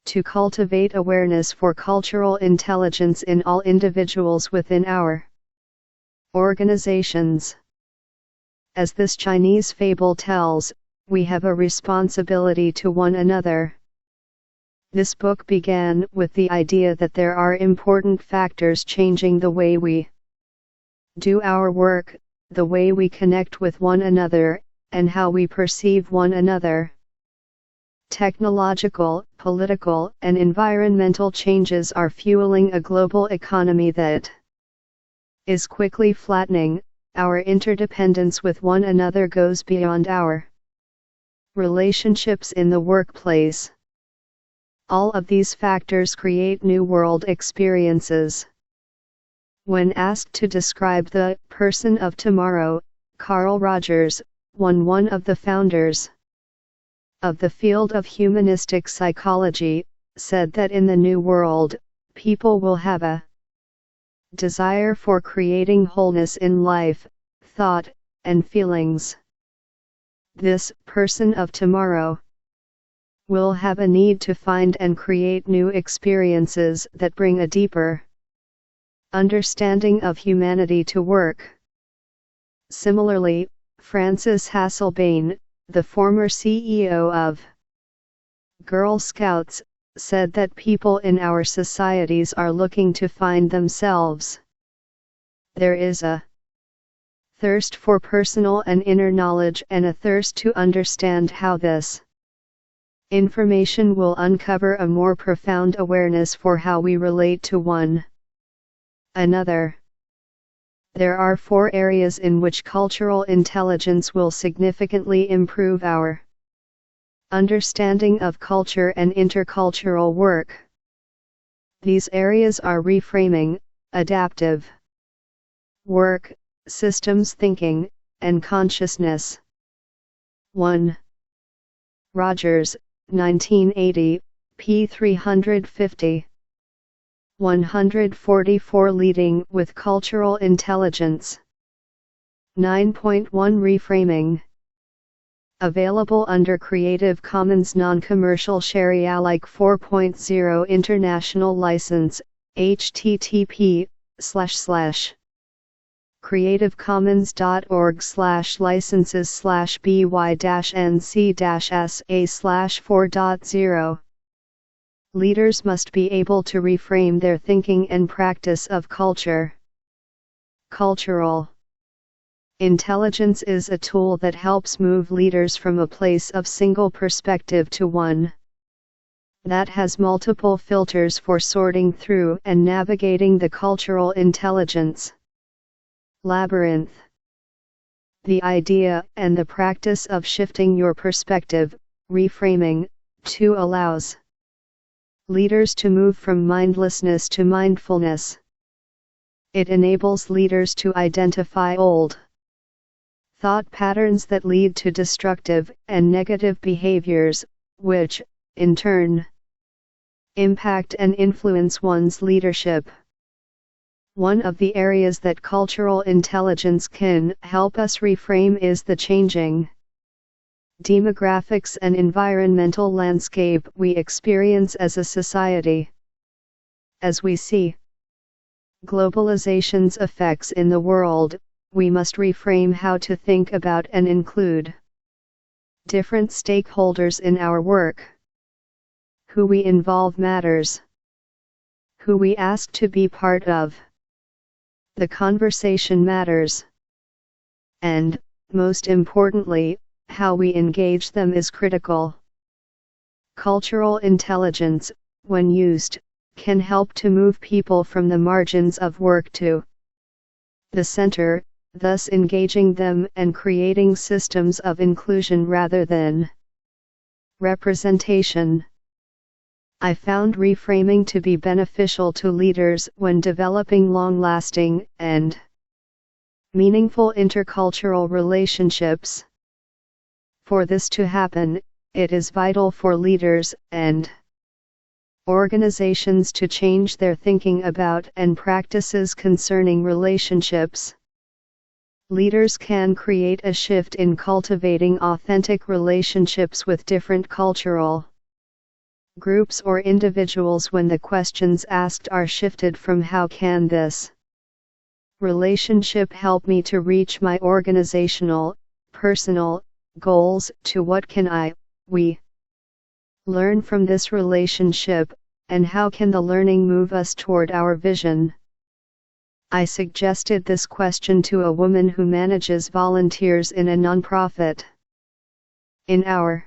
to cultivate awareness for cultural intelligence in all individuals within our organizations? As this Chinese fable tells, we have a responsibility to one another. This book began with the idea that there are important factors changing the way we do our work, the way we connect with one another, and how we perceive one another. Technological, political, and environmental changes are fueling a global economy that is quickly flattening. Our interdependence with one another goes beyond our relationships in the workplace. All of these factors create new world experiences. When asked to describe the person of tomorrow, Carl Rogers, one of the founders of the field of humanistic psychology, said that in the new world, people will have a desire for creating wholeness in life, thought, and feelings. This person of tomorrow will have a need to find and create new experiences that bring a deeper understanding of humanity to work. Similarly, Frances Hasselbein, the former CEO of Girl Scouts, said that people in our societies are looking to find themselves. There is a thirst for personal and inner knowledge and a thirst to understand how this information will uncover a more profound awareness for how we relate to one another. There are 4 areas in which cultural intelligence will significantly improve our understanding of culture and intercultural work. These areas are reframing, adaptive work, systems thinking, and consciousness. 1. Rogers, 1980, p. 350. 144 Leading with Cultural Intelligence. 9.1 Reframing. Available under Creative Commons Non-Commercial Share Alike 4.0 International License, http://creativecommons.org/licenses/by-nc-sa/4.0. Leaders must be able to reframe their thinking and practice of culture. Cultural intelligence is a tool that helps move leaders from a place of single perspective to one that has multiple filters for sorting through and navigating the cultural intelligence labyrinth. The idea and the practice of shifting your perspective, reframing, allows leaders to move from mindlessness to mindfulness. It enables leaders to identify old thought patterns that lead to destructive and negative behaviors, which, in turn, impact and influence one's leadership. One of the areas that cultural intelligence can help us reframe is the changing demographics and environmental landscape we experience as a society. As we see globalization's effects in the world, we must reframe how to think about and include different stakeholders in our work. Who we involve matters. Who we ask to be part of the conversation matters. And, most importantly, how we engage them is critical. Cultural intelligence, when used, can help to move people from the margins of work to the center, thus engaging them and creating systems of inclusion rather than representation. I found reframing to be beneficial to leaders when developing long-lasting and meaningful intercultural relationships. For this to happen, it is vital for leaders and organizations to change their thinking about and practices concerning relationships. Leaders can create a shift in cultivating authentic relationships with different cultural groups or individuals when the questions asked are shifted from how can this relationship help me to reach my organizational, personal goals to what can we learn from this relationship, and how can the learning move us toward our vision? I suggested this question to a woman who manages volunteers in a nonprofit. In our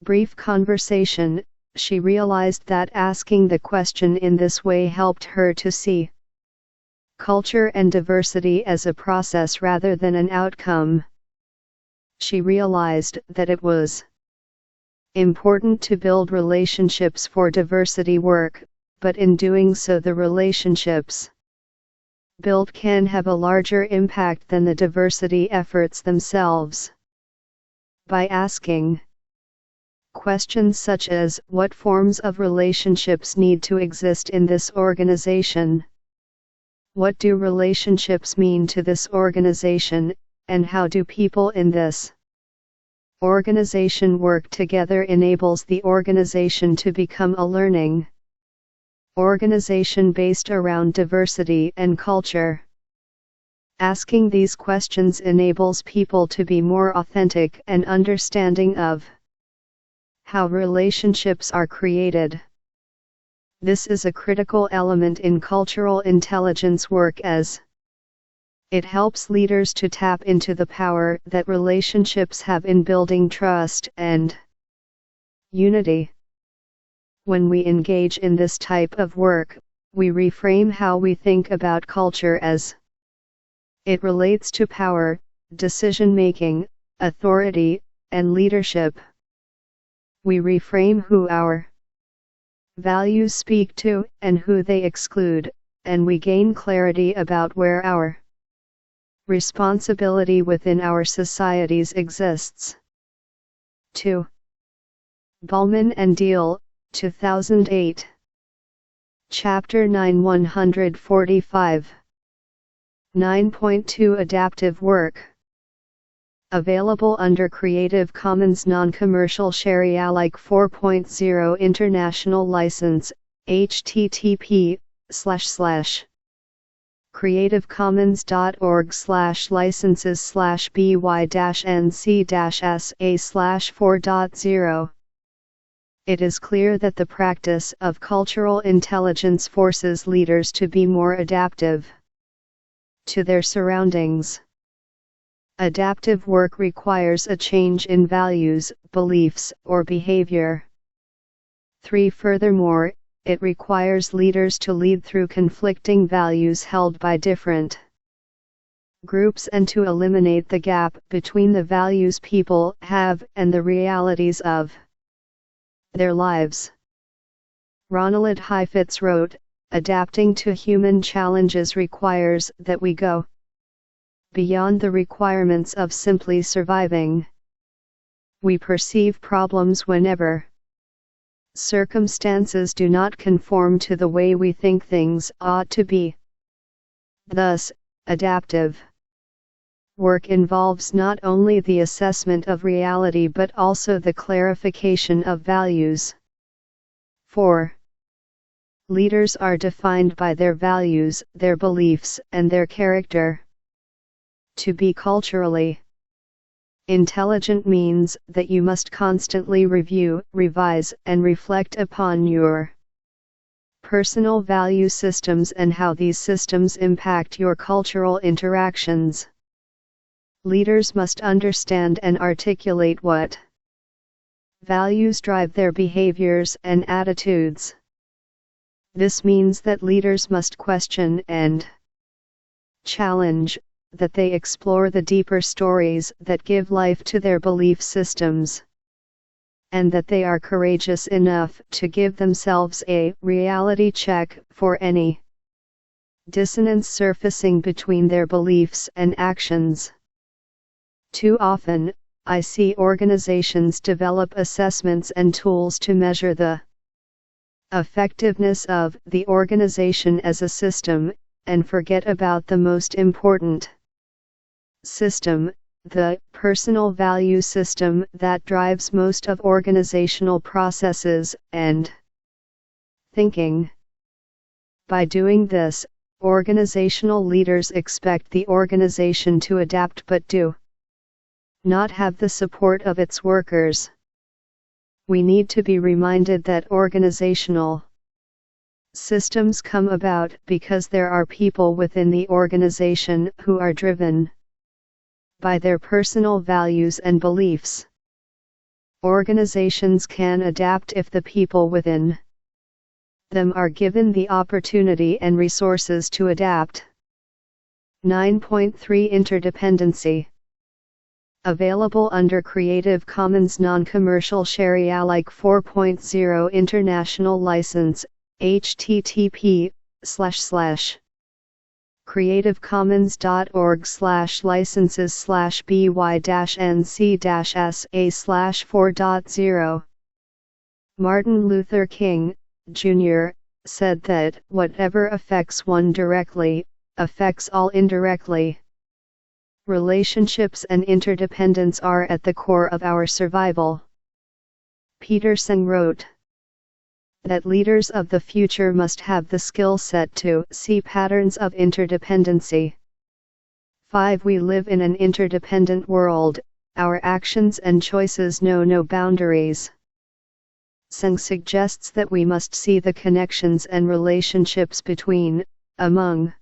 brief conversation, she realized that asking the question in this way helped her to see culture and diversity as a process rather than an outcome. She realized that it was important to build relationships for diversity work, but in doing so the relationships built can have a larger impact than the diversity efforts themselves. By asking questions such as, what forms of relationships need to exist in this organization? What do relationships mean to this organization, and how do people in this organization work together enables the organization to become a learning organization based around diversity and culture. Asking these questions enables people to be more authentic and understanding of how relationships are created. This is a critical element in cultural intelligence work as it helps leaders to tap into the power that relationships have in building trust and unity. When we engage in this type of work, we reframe how we think about culture as it relates to power, decision-making, authority, and leadership. We reframe who our values speak to and who they exclude, and we gain clarity about where our responsibility within our societies exists. 2. Bullman and Deal, 2008. Chapter 9 145. 9.2 Adaptive Work. Available under Creative Commons Non-Commercial Share-alike 4.0 International License, http://creativecommons.org/by-nc-sa/4.0. It is clear that the practice of cultural intelligence forces leaders to be more adaptive to their surroundings. Adaptive work requires a change in values, beliefs, or behavior. 3. Furthermore, it requires leaders to lead through conflicting values held by different groups and to eliminate the gap between the values people have and the realities of their lives. Ronald Heifetz wrote, "Adapting to human challenges requires that we go beyond the requirements of simply surviving. We perceive problems whenever circumstances do not conform to the way we think things ought to be." Thus, adaptive work involves not only the assessment of reality but also the clarification of values. 4. Leaders are defined by their values, their beliefs, and their character. To be culturally intelligent means that you must constantly review, revise, and reflect upon your personal value systems and how these systems impact your cultural interactions. Leaders must understand and articulate what values drive their behaviors and attitudes. This means that leaders must question and challenge, that they explore the deeper stories that give life to their belief systems, and that they are courageous enough to give themselves a reality check for any dissonance surfacing between their beliefs and actions. Too often, I see organizations develop assessments and tools to measure the effectiveness of the organization as a system, and forget about the most important system, the personal value system that drives most of organizational processes and thinking. By doing this, organizational leaders expect the organization to adapt but do not have the support of its workers. We need to be reminded that organizational systems come about because there are people within the organization who are driven by their personal values and beliefs. Organizations can adapt if the people within them are given the opportunity and resources to adapt. 9.3 Interdependency. Available under Creative Commons Non-Commercial Share Alike 4.0 International License, http://creativecommons.org/licenses/by-nc-sa/4.0. Martin Luther King, Jr., said that whatever affects one directly, affects all indirectly. Relationships and interdependence are at the core of our survival. Peterson wrote that leaders of the future must have the skill set to see patterns of interdependency. 5. We live in an interdependent world, our actions and choices know no boundaries. Sung suggests that we must see the connections and relationships between, among,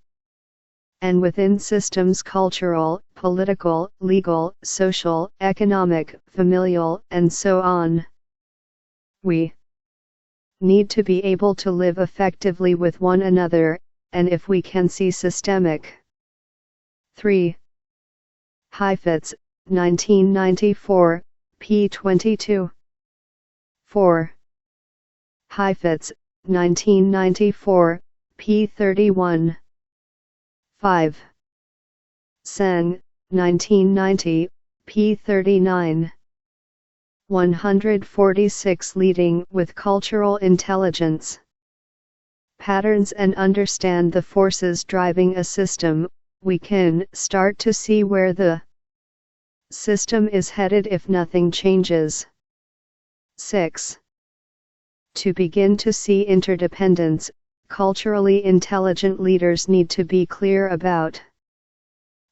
and within systems: cultural, political, legal, social, economic, familial, and so on. We need to be able to live effectively with one another, and if we can see systemic. 3. Heifetz, 1994, p. 22. 4. Heifetz, 1994, p. 31. 5. Seng, 1990, p. 39. 146. Leading with cultural intelligence. Patterns and understand the forces driving a system, we can start to see where the system is headed if nothing changes. 6. To begin to see interdependence, culturally intelligent leaders need to be clear about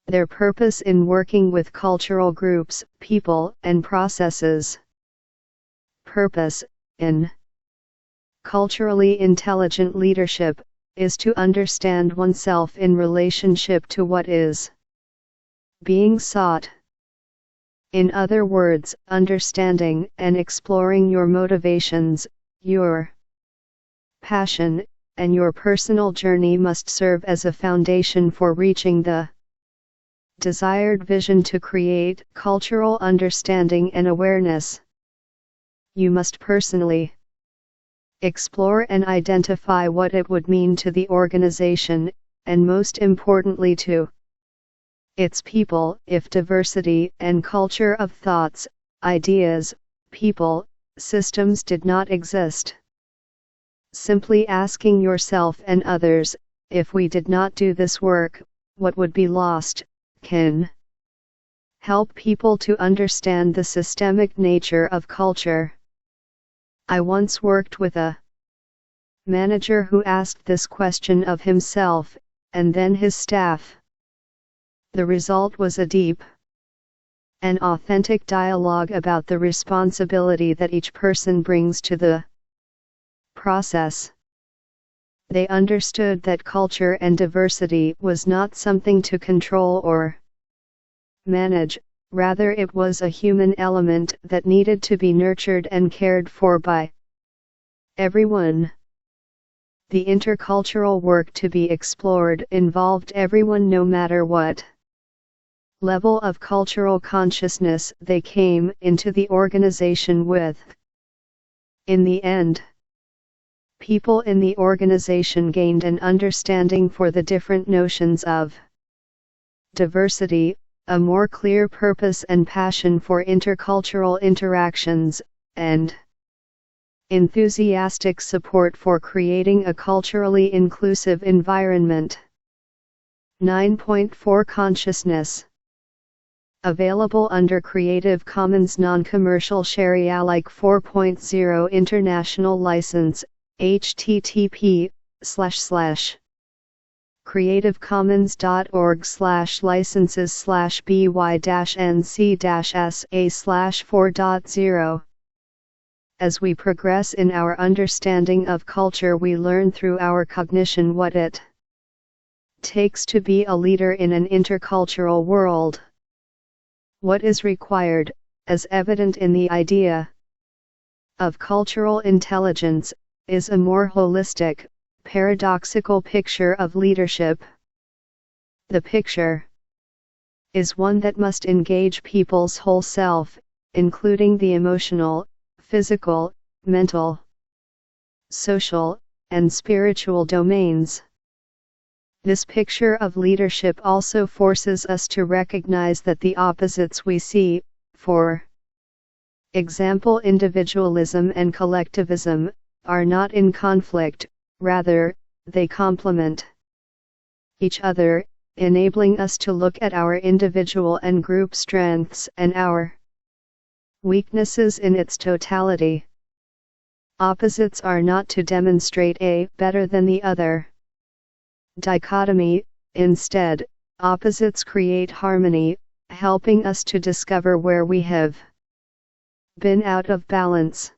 their purpose in working with cultural groups, people, and processes. Purpose, in culturally intelligent leadership, is to understand oneself in relationship to what is being sought. In other words, understanding and exploring your motivations, your passion, and your personal journey must serve as a foundation for reaching the desired vision to create cultural understanding and awareness. You must personally explore and identify what it would mean to the organization, and most importantly to its people, if diversity and culture of thoughts, ideas, people, systems did not exist. Simply asking yourself and others, if we did not do this work, what would be lost, can help people to understand the systemic nature of culture. I once worked with a manager who asked this question of himself, and then his staff. The result was a deep and authentic dialogue about the responsibility that each person brings to the process. They understood that culture and diversity was not something to control or manage, rather it was a human element that needed to be nurtured and cared for by everyone. The intercultural work to be explored involved everyone, no matter what level of cultural consciousness they came into the organization with. In the end, people in the organization gained an understanding for the different notions of diversity, a more clear purpose and passion for intercultural interactions, and enthusiastic support for creating a culturally inclusive environment. 9.4 Consciousness. Available under Creative Commons Non-Commercial Share Alike 4.0 International License, http://creativecommons.org/by-nc-sa/4.0. As we progress in our understanding of culture, we learn through our cognition what it takes to be a leader in an intercultural world. What is required, as evident in the idea of cultural intelligence, is a more holistic, paradoxical picture of leadership. The picture is one that must engage people's whole self, including the emotional, physical, mental, social, and spiritual domains. This picture of leadership also forces us to recognize that the opposites we see, for example individualism and collectivism, are not in conflict, rather, they complement each other, enabling us to look at our individual and group strengths and our weaknesses in its totality. Opposites are not to demonstrate a better than the other dichotomy. Instead, opposites create harmony, helping us to discover where we have been out of balance.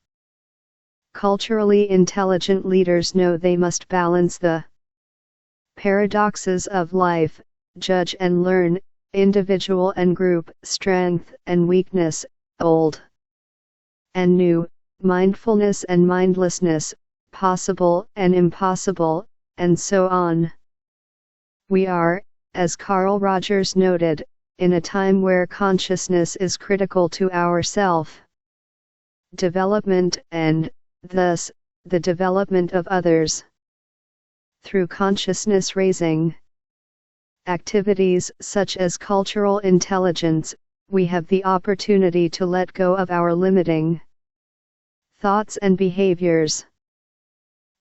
Culturally intelligent leaders know they must balance the paradoxes of life, judge and learn, individual and group, strength and weakness, old and new, mindfulness and mindlessness, possible and impossible, and so on. We are, as Carl Rogers noted, in a time where consciousness is critical to our self-development and, thus, the development of others. Through consciousness-raising activities such as cultural intelligence, we have the opportunity to let go of our limiting thoughts and behaviors.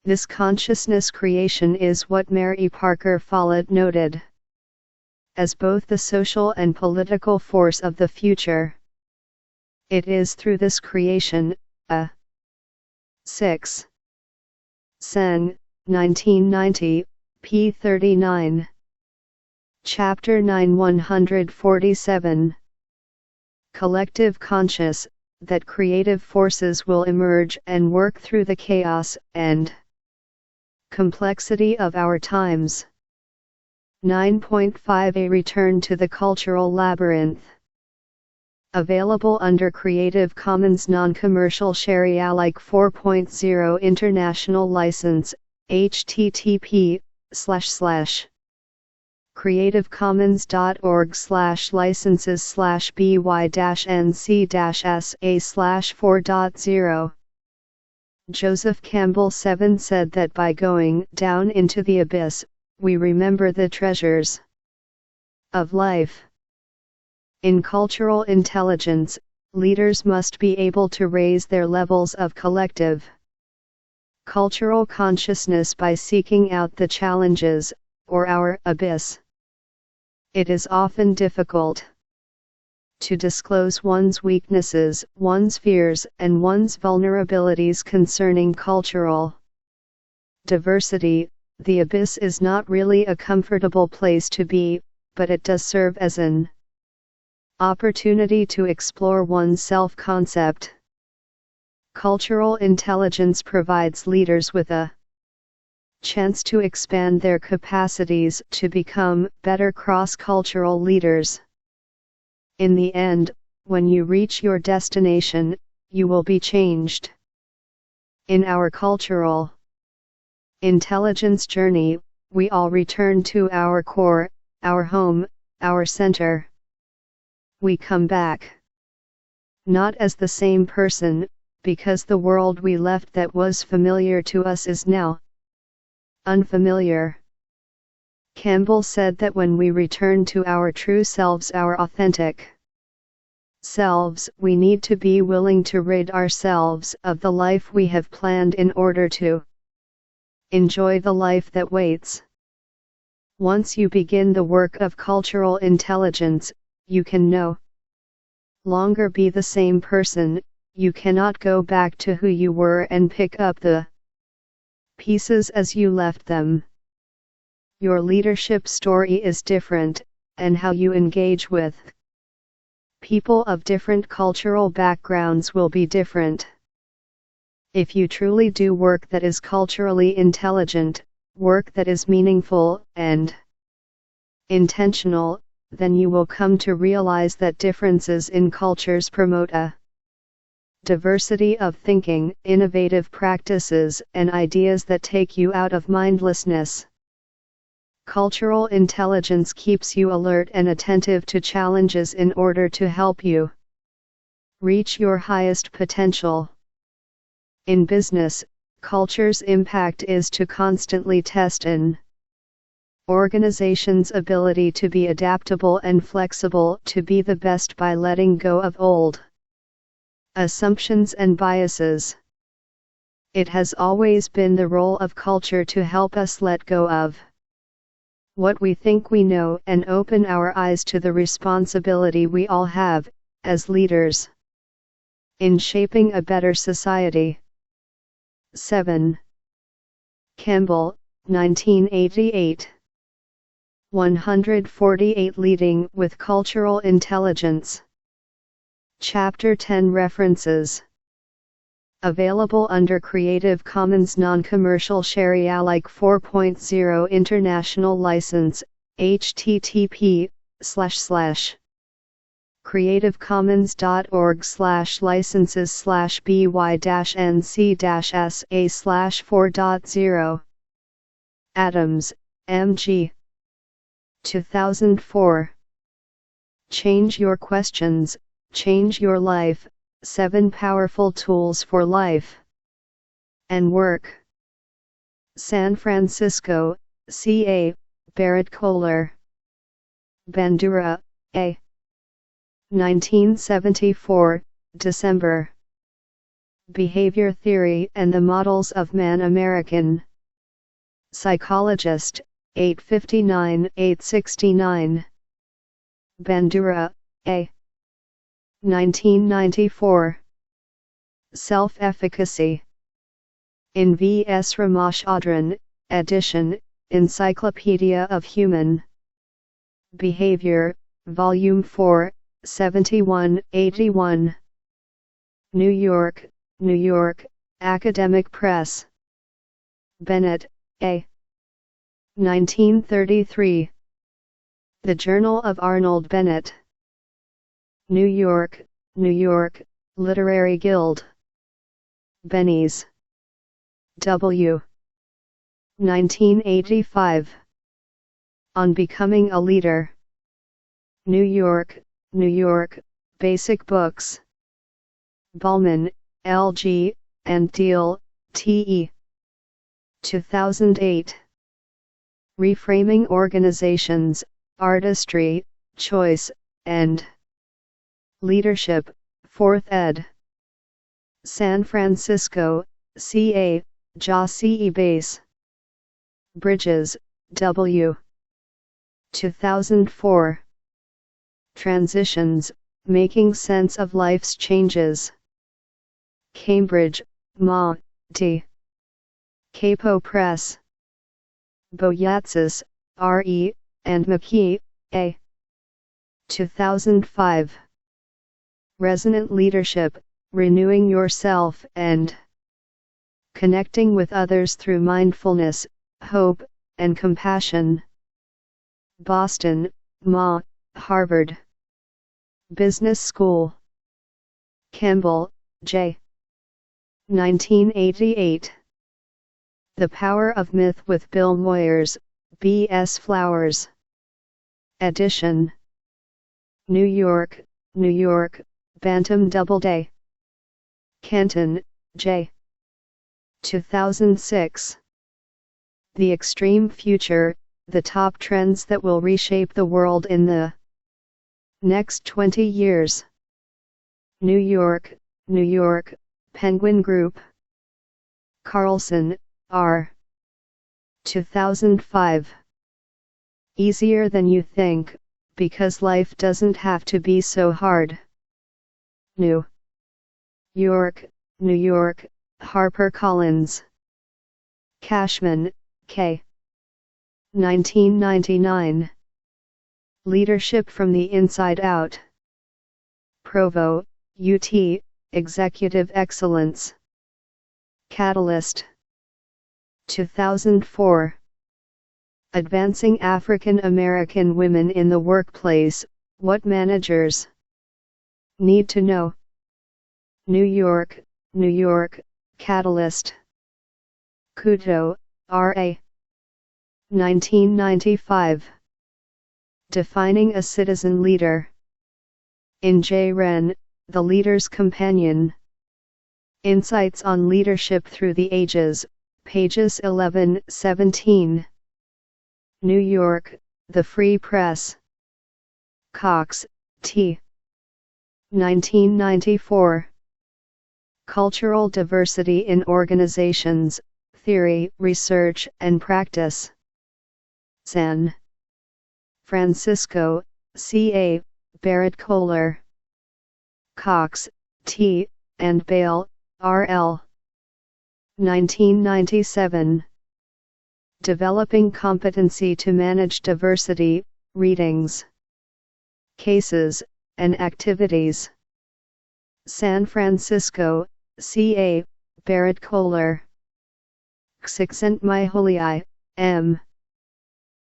This consciousness creation is what Mary Parker Follett noted as both the social and political force of the future. It is through this creation, 6. Sen, 1990, p. 39. Chapter 9 147. Collective conscious, that creative forces will emerge and work through the chaos and complexity of our times. 9.5 A return to the cultural labyrinth. Available under Creative Commons Non-Commercial Share Alike 4.0 International License, http://creativecommons.org/by-nc-sa/4.0. Joseph Campbell 7 said that by going down into the abyss, we remember the treasures of life. In cultural intelligence, leaders must be able to raise their levels of collective cultural consciousness by seeking out the challenges, or our abyss. It is often difficult to disclose one's weaknesses, one's fears, and one's vulnerabilities concerning cultural diversity. The abyss is not really a comfortable place to be, but it does serve as an opportunity to explore one's self-concept. Cultural intelligence provides leaders with a chance to expand their capacities to become better cross-cultural leaders. In the end, when you reach your destination, you will be changed. In our cultural intelligence journey, we all return to our core, our home, our center. We come back not as the same person, because the world we left that was familiar to us is now unfamiliar. Campbell said that when we return to our true selves, our authentic selves, we need to be willing to rid ourselves of the life we have planned in order to enjoy the life that waits. Once you begin the work of cultural intelligence, you can no longer be the same person. You cannot go back to who you were and pick up the pieces as you left them. Your leadership story is different, and how you engage with people of different cultural backgrounds will be different. If you truly do work that is culturally intelligent, work that is meaningful and intentional, then you will come to realize that differences in cultures promote a diversity of thinking, innovative practices, and ideas that take you out of mindlessness. Cultural intelligence keeps you alert and attentive to challenges in order to help you reach your highest potential. In business, culture's impact is to constantly test an organization's ability to be adaptable and flexible, to be the best by letting go of old assumptions and biases. It has always been the role of culture to help us let go of what we think we know and open our eyes to the responsibility we all have, as leaders, in shaping a better society. 7. Campbell, 1988. 148 Leading with Cultural Intelligence. Chapter 10 References. Available under Creative Commons Non-Commercial Share Alike 4.0 International License, http://creativecommons.org/by-nc-sa/4.0. Adams, M.G. 2004. Change Your Questions, Change Your Life, 7 Powerful Tools for Life and Work. San Francisco, CA, Barrett Kohler. Bandura, A. 1974, December. Behavior Theory and the Models of Man. American Psychologist, 859-869. Bandura, A. 1994. Self-Efficacy. In V. S. Ramachandran, edition, Encyclopedia of Human Behavior, Volume 4, 71-81. New York, New York, Academic Press. Bennett, A. 1933. The Journal of Arnold Bennett. New York, New York, Literary Guild. Bennies. W. 1985. On Becoming a Leader. New York, New York, Basic Books. Ballman, L.G., and Deal, T.E. 2008. Reframing Organizations, Artistry, Choice, and Leadership, 4th ed. San Francisco, CA, Jossie Base. Bridges, W. 2004. Transitions, Making Sense of Life's Changes. Cambridge, Ma. D. Capo Press. Boyatsis, R.E., and McKee, A. 2005. Resonant Leadership, Renewing Yourself and Connecting with Others Through Mindfulness, Hope, and Compassion. Boston, Ma, Harvard Business School. Campbell, J. 1988. The Power of Myth with Bill Moyers, B.S. Flowers. Edition. New York, New York, Bantam Doubleday. Canton, J. 2006. The Extreme Future, the Top Trends That Will Reshape the World in the Next 20 Years. New York, New York, Penguin Group. Carlson, R. 2005. Easier Than You Think, Because Life Doesn't Have to Be So Hard. New York, New York, HarperCollins. Cashman, K. 1999. Leadership from the Inside Out. Provo, UT, Executive Excellence. Catalyst. 2004. Advancing African American Women in the Workplace, What Managers Need to Know. New York, New York, Catalyst. Kuto, R.A. 1995. Defining a Citizen Leader. In J. Wren, The Leader's Companion. Insights on Leadership Through the Ages, pages 11-17. New York, The Free Press. Cox, T. 1994. Cultural Diversity in Organizations, Theory, Research, and Practice. San Francisco, C.A., Barrett Kohler. Cox, T., and Bale, R.L. 1997. Developing Competency to Manage Diversity, Readings, Cases, and Activities. San Francisco, C.A., Barrett Kohler. Csikszentmihalyi, M.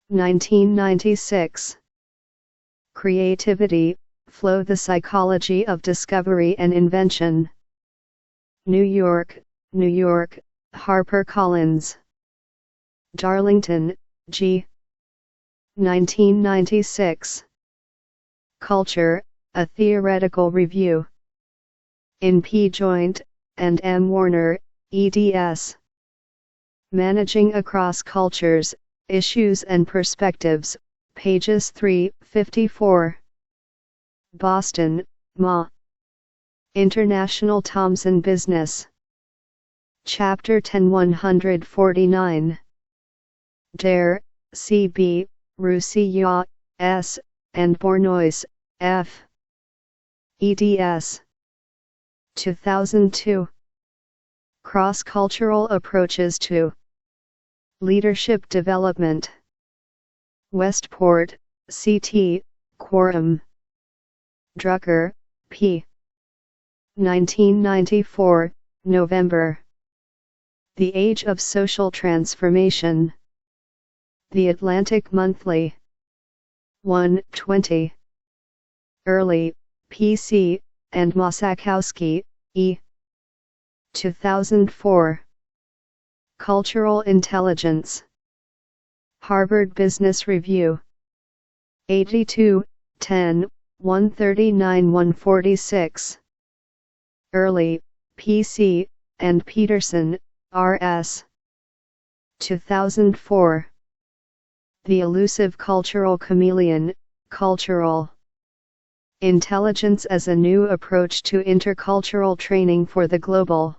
1996. Creativity, Flow: The Psychology of Discovery and Invention. New York, New York, HarperCollins. Darlington, G. 1996. Culture, A Theoretical Review. In P. Joint, and M. Warner, eds. Managing Across Cultures, Issues and Perspectives, pages 3-54. Boston, Ma. International Thomson Business. Chapter 10 149. Dare, C.B., Roussillon, S., and Bournois, F. eds. 2002. Cross-Cultural Approaches to Leadership Development. Westport, C.T., Quorum. Drucker, P. 1994, November. The Age of Social Transformation. The Atlantic Monthly. 1/20. Early, P.C., and Mosakowski, E. 2004. Cultural Intelligence. Harvard Business Review. 82, 10, 139-146. Early, P.C., and Peterson, R.S. 2004. The Elusive Cultural Chameleon, Cultural Intelligence as a New Approach to Intercultural Training for the Global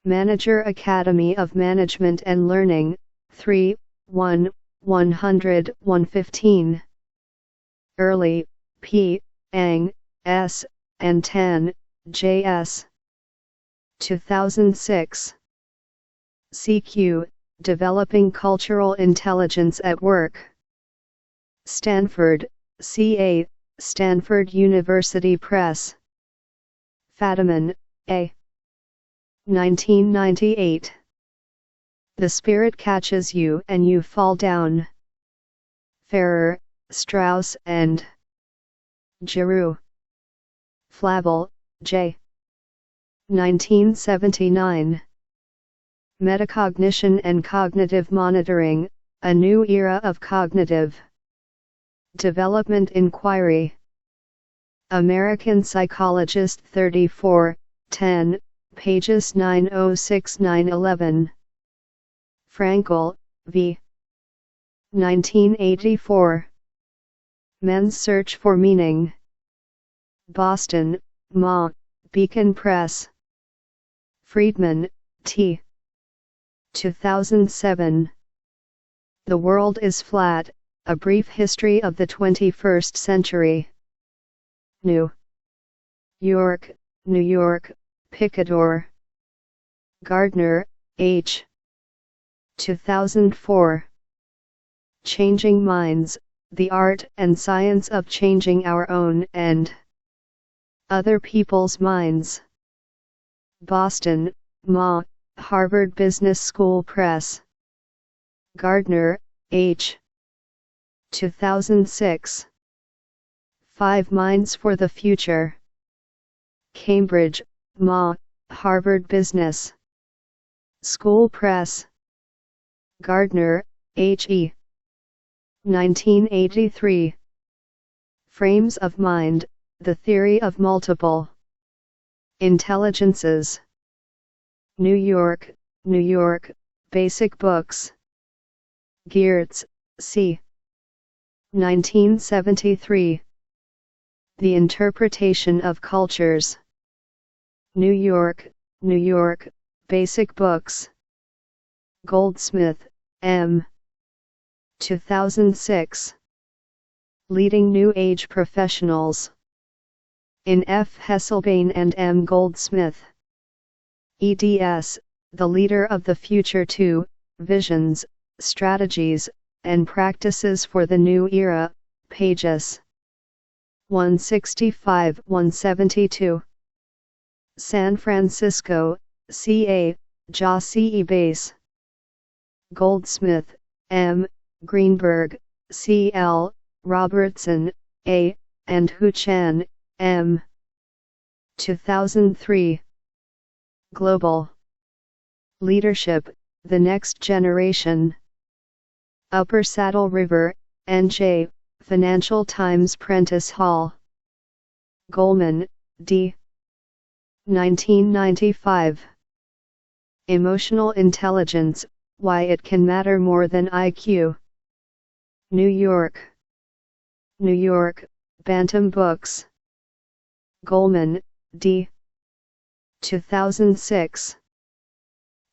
Manager Academy of Management and Learning, 3, 1, 100-115. Early, P. Ang, S., and Tan, J.S. 2006. CQ, Developing Cultural Intelligence at Work. Stanford, CA, Stanford University Press. Fadiman, A. 1998. The Spirit Catches You and You Fall Down. Ferrer, Strauss and Giroux. Flavel, J. 1979. Metacognition and Cognitive Monitoring, A New Era of Cognitive Development Inquiry. American Psychologist 34, 10, pages 906-911. Frankel, V. 1984. Men's Search for Meaning. Boston, Ma, Beacon Press. Friedman, T. 2007. The World is Flat, A Brief History of the 21st Century. New York, Picador. Gardner, H. 2004. Changing Minds, The Art and Science of Changing Our Own and Other People's Minds. Boston, Ma, Harvard Business School Press. Gardner, H. 2006. 5 Minds for the Future. Cambridge, Ma, Harvard Business School Press. Gardner, H. E. 1983. Frames of Mind, The Theory of Multiple Intelligences. New York, Basic Books. Geertz, C. 1973. The Interpretation of Cultures. New York, Basic Books. Goldsmith, M. 2006. Leading New Age Professionals. In F. Hesselbein and M. Goldsmith. eds, The Leader of the Future 2, Visions, Strategies, and Practices for the New Era, pages 165-172. San Francisco, CA, Ja Ce Base. Goldsmith, M., Greenberg, C.L., Robertson, A., and Hu Chan, M. 2003. Global Leadership, The Next Generation. Upper Saddle River, N.J., Financial Times Prentice Hall. Goldman, D. 1995. Emotional Intelligence, Why It Can Matter More Than IQ. New York, Bantam Books. Goldman, D. 2006.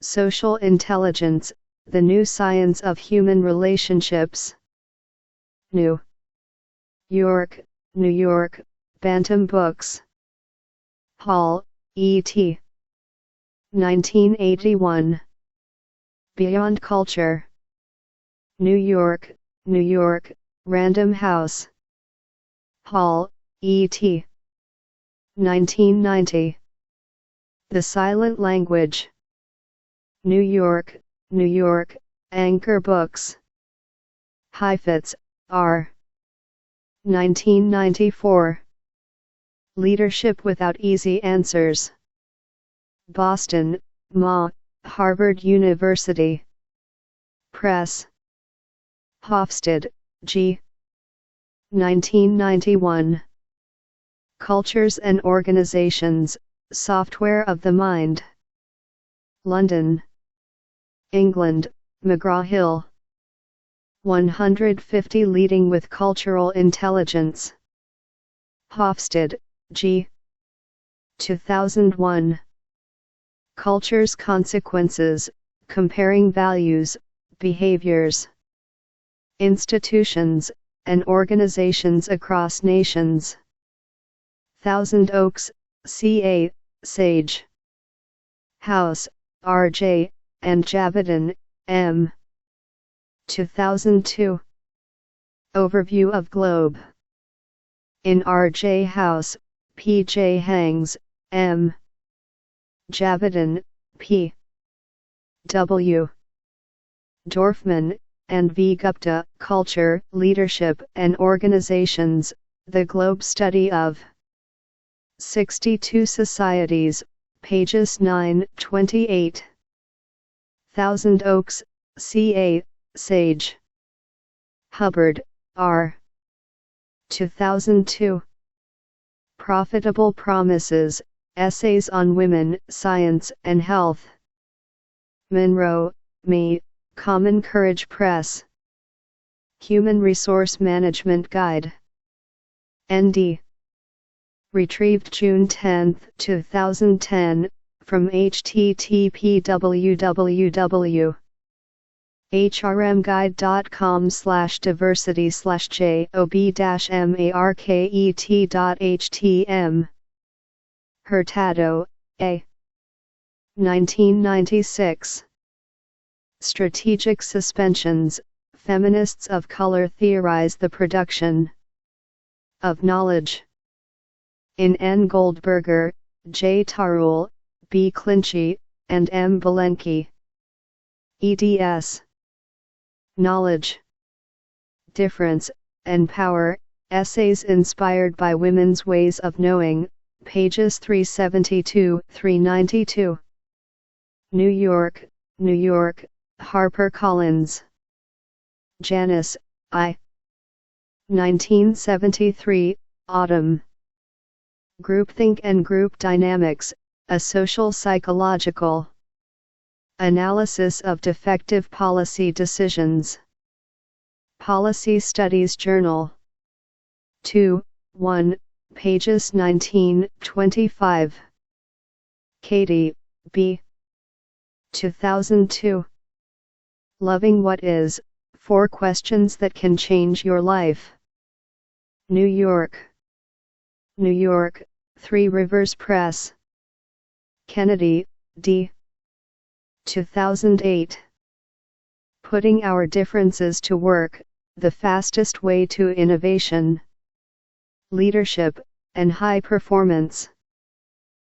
Social Intelligence, The New Science of Human Relationships. New York, Bantam Books. Hall, E.T. 1981. Beyond Culture. New York, Random House. Hall, E.T. 1990. The Silent Language. New York, Anchor Books. Heifetz, R. 1994. Leadership Without Easy Answers. Boston, Ma, Harvard University Press. Hofstede, G. 1991. Cultures and Organizations, Software of the Mind. London, England, McGraw-Hill. 150 Leading with Cultural Intelligence. Hofstede, G. 2001. Culture's Consequences, Comparing Values, Behaviors, Institutions, and Organizations Across Nations. Thousand Oaks, C.A., Sage. House, R.J., and Javidon, M. 2002. Overview of Globe. In R.J. House, P.J. Hangs, M. Javidan, P. W. Dorfman, and V. Gupta, Culture, Leadership and Organizations, The Globe Study of 62 Societies, pages 9-28. Thousand Oaks, C.A., Sage. Hubbard, R. 2002. Profitable Promises, Essays on Women, Science and Health. Monroe, Me, Common Courage Press. Human Resource Management Guide. ND. Retrieved June 10, 2010, from http://diversity/job-market.htm. Hurtado, A. 1996. Strategic Suspensions, Feminists of Color Theorize the Production of Knowledge. In N. Goldberger, J. Tarul, B. Clinchy, and M. Belenky. eds. Knowledge, Difference, and Power, Essays Inspired by Women's Ways of Knowing, pages 372-392. New York, New York, HarperCollins. Janis, I. 1973, Autumn. Groupthink and Group Dynamics, A Social Psychological Analysis of Defective Policy Decisions. Policy Studies Journal. 2, 1, pages 19-25. Katie, B. 2002. Loving What Is, 4 Questions That Can Change Your Life. New York, New York, Three Rivers Press. Kennedy, D. 2008. Putting Our Differences to Work, The Fastest Way to Innovation, Leadership, and High Performance.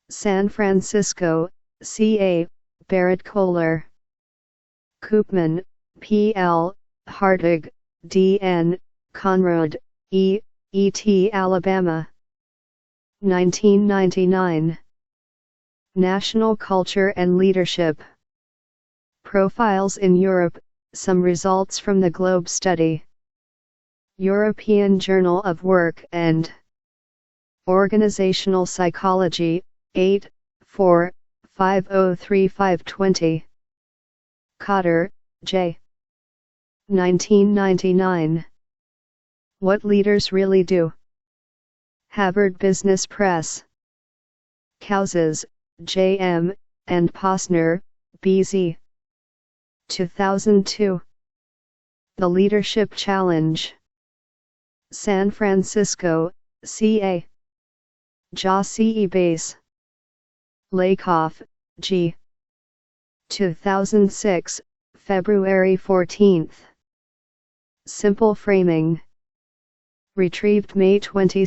San Francisco, C.A., Barrett Kohler. Koopman, P.L., Hartig, D.N., Conrad, E., E.T. Alabama. 1999. National Culture and Leadership. Profiles in Europe, Some Results from the Globe Study. European Journal of Work and Organizational Psychology, 8, 4, 503520. Cotter, J. 1999. What Leaders Really Do. Harvard Business Press. Cowses, J. M., and Posner, B.Z. 2002. The Leadership Challenge. San Francisco, C.A. Jossie Base. Lakoff, G. 2006, February 14. Simple Framing. Retrieved May 22,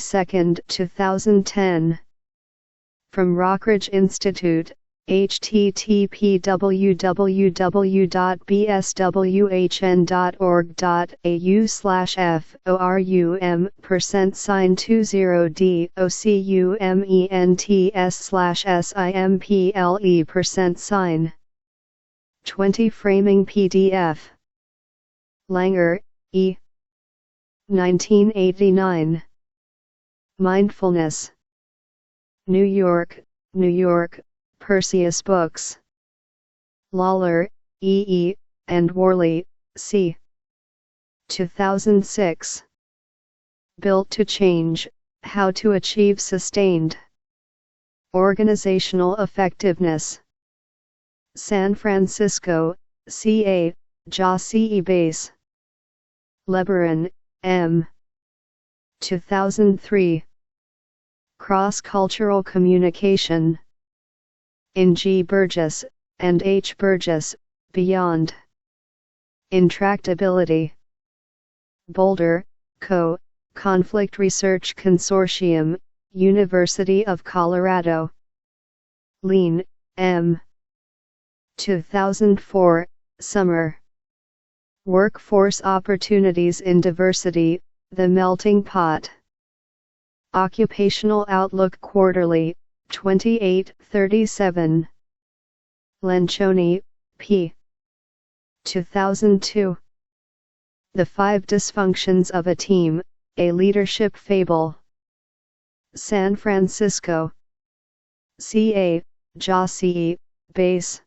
2010. From Rockridge Institute, http://forum.AU/FORUM%sign20DOCUMENTS/SIMPLE%. 20 Framing PDF. Langer, E. 1989. Mindfulness. New York, New York, Perseus Books. Lawler, E. E., and Worley, C. 2006. Built to Change, How to Achieve Sustained Organizational Effectiveness. San Francisco, C.A., Jossie Base. Lebaron, M. 2003. Cross-Cultural Communication. In G. Burgess, and H. Burgess, Beyond Intractability. Boulder, Co. Conflict Research Consortium, University of Colorado. Lean, M. 2004, Summer. Workforce Opportunities in Diversity, The Melting Pot. Occupational Outlook Quarterly, 2837. Lencioni, P. 2002. The Five Dysfunctions of a Team, A Leadership Fable. San Francisco. C.A., Jossie, Base.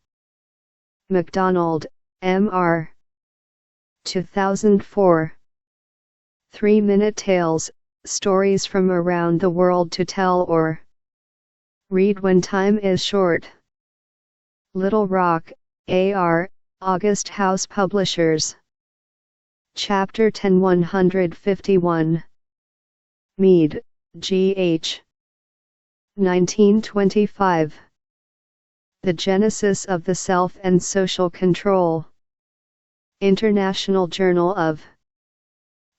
McDonald, M.R. 2004. 3-Minute Tales, Stories from Around the World to Tell or Read When Time is Short. Little Rock, A.R., August House Publishers. Chapter 10 151. Mead, G.H. 1925. The Genesis of the Self and Social Control. International Journal of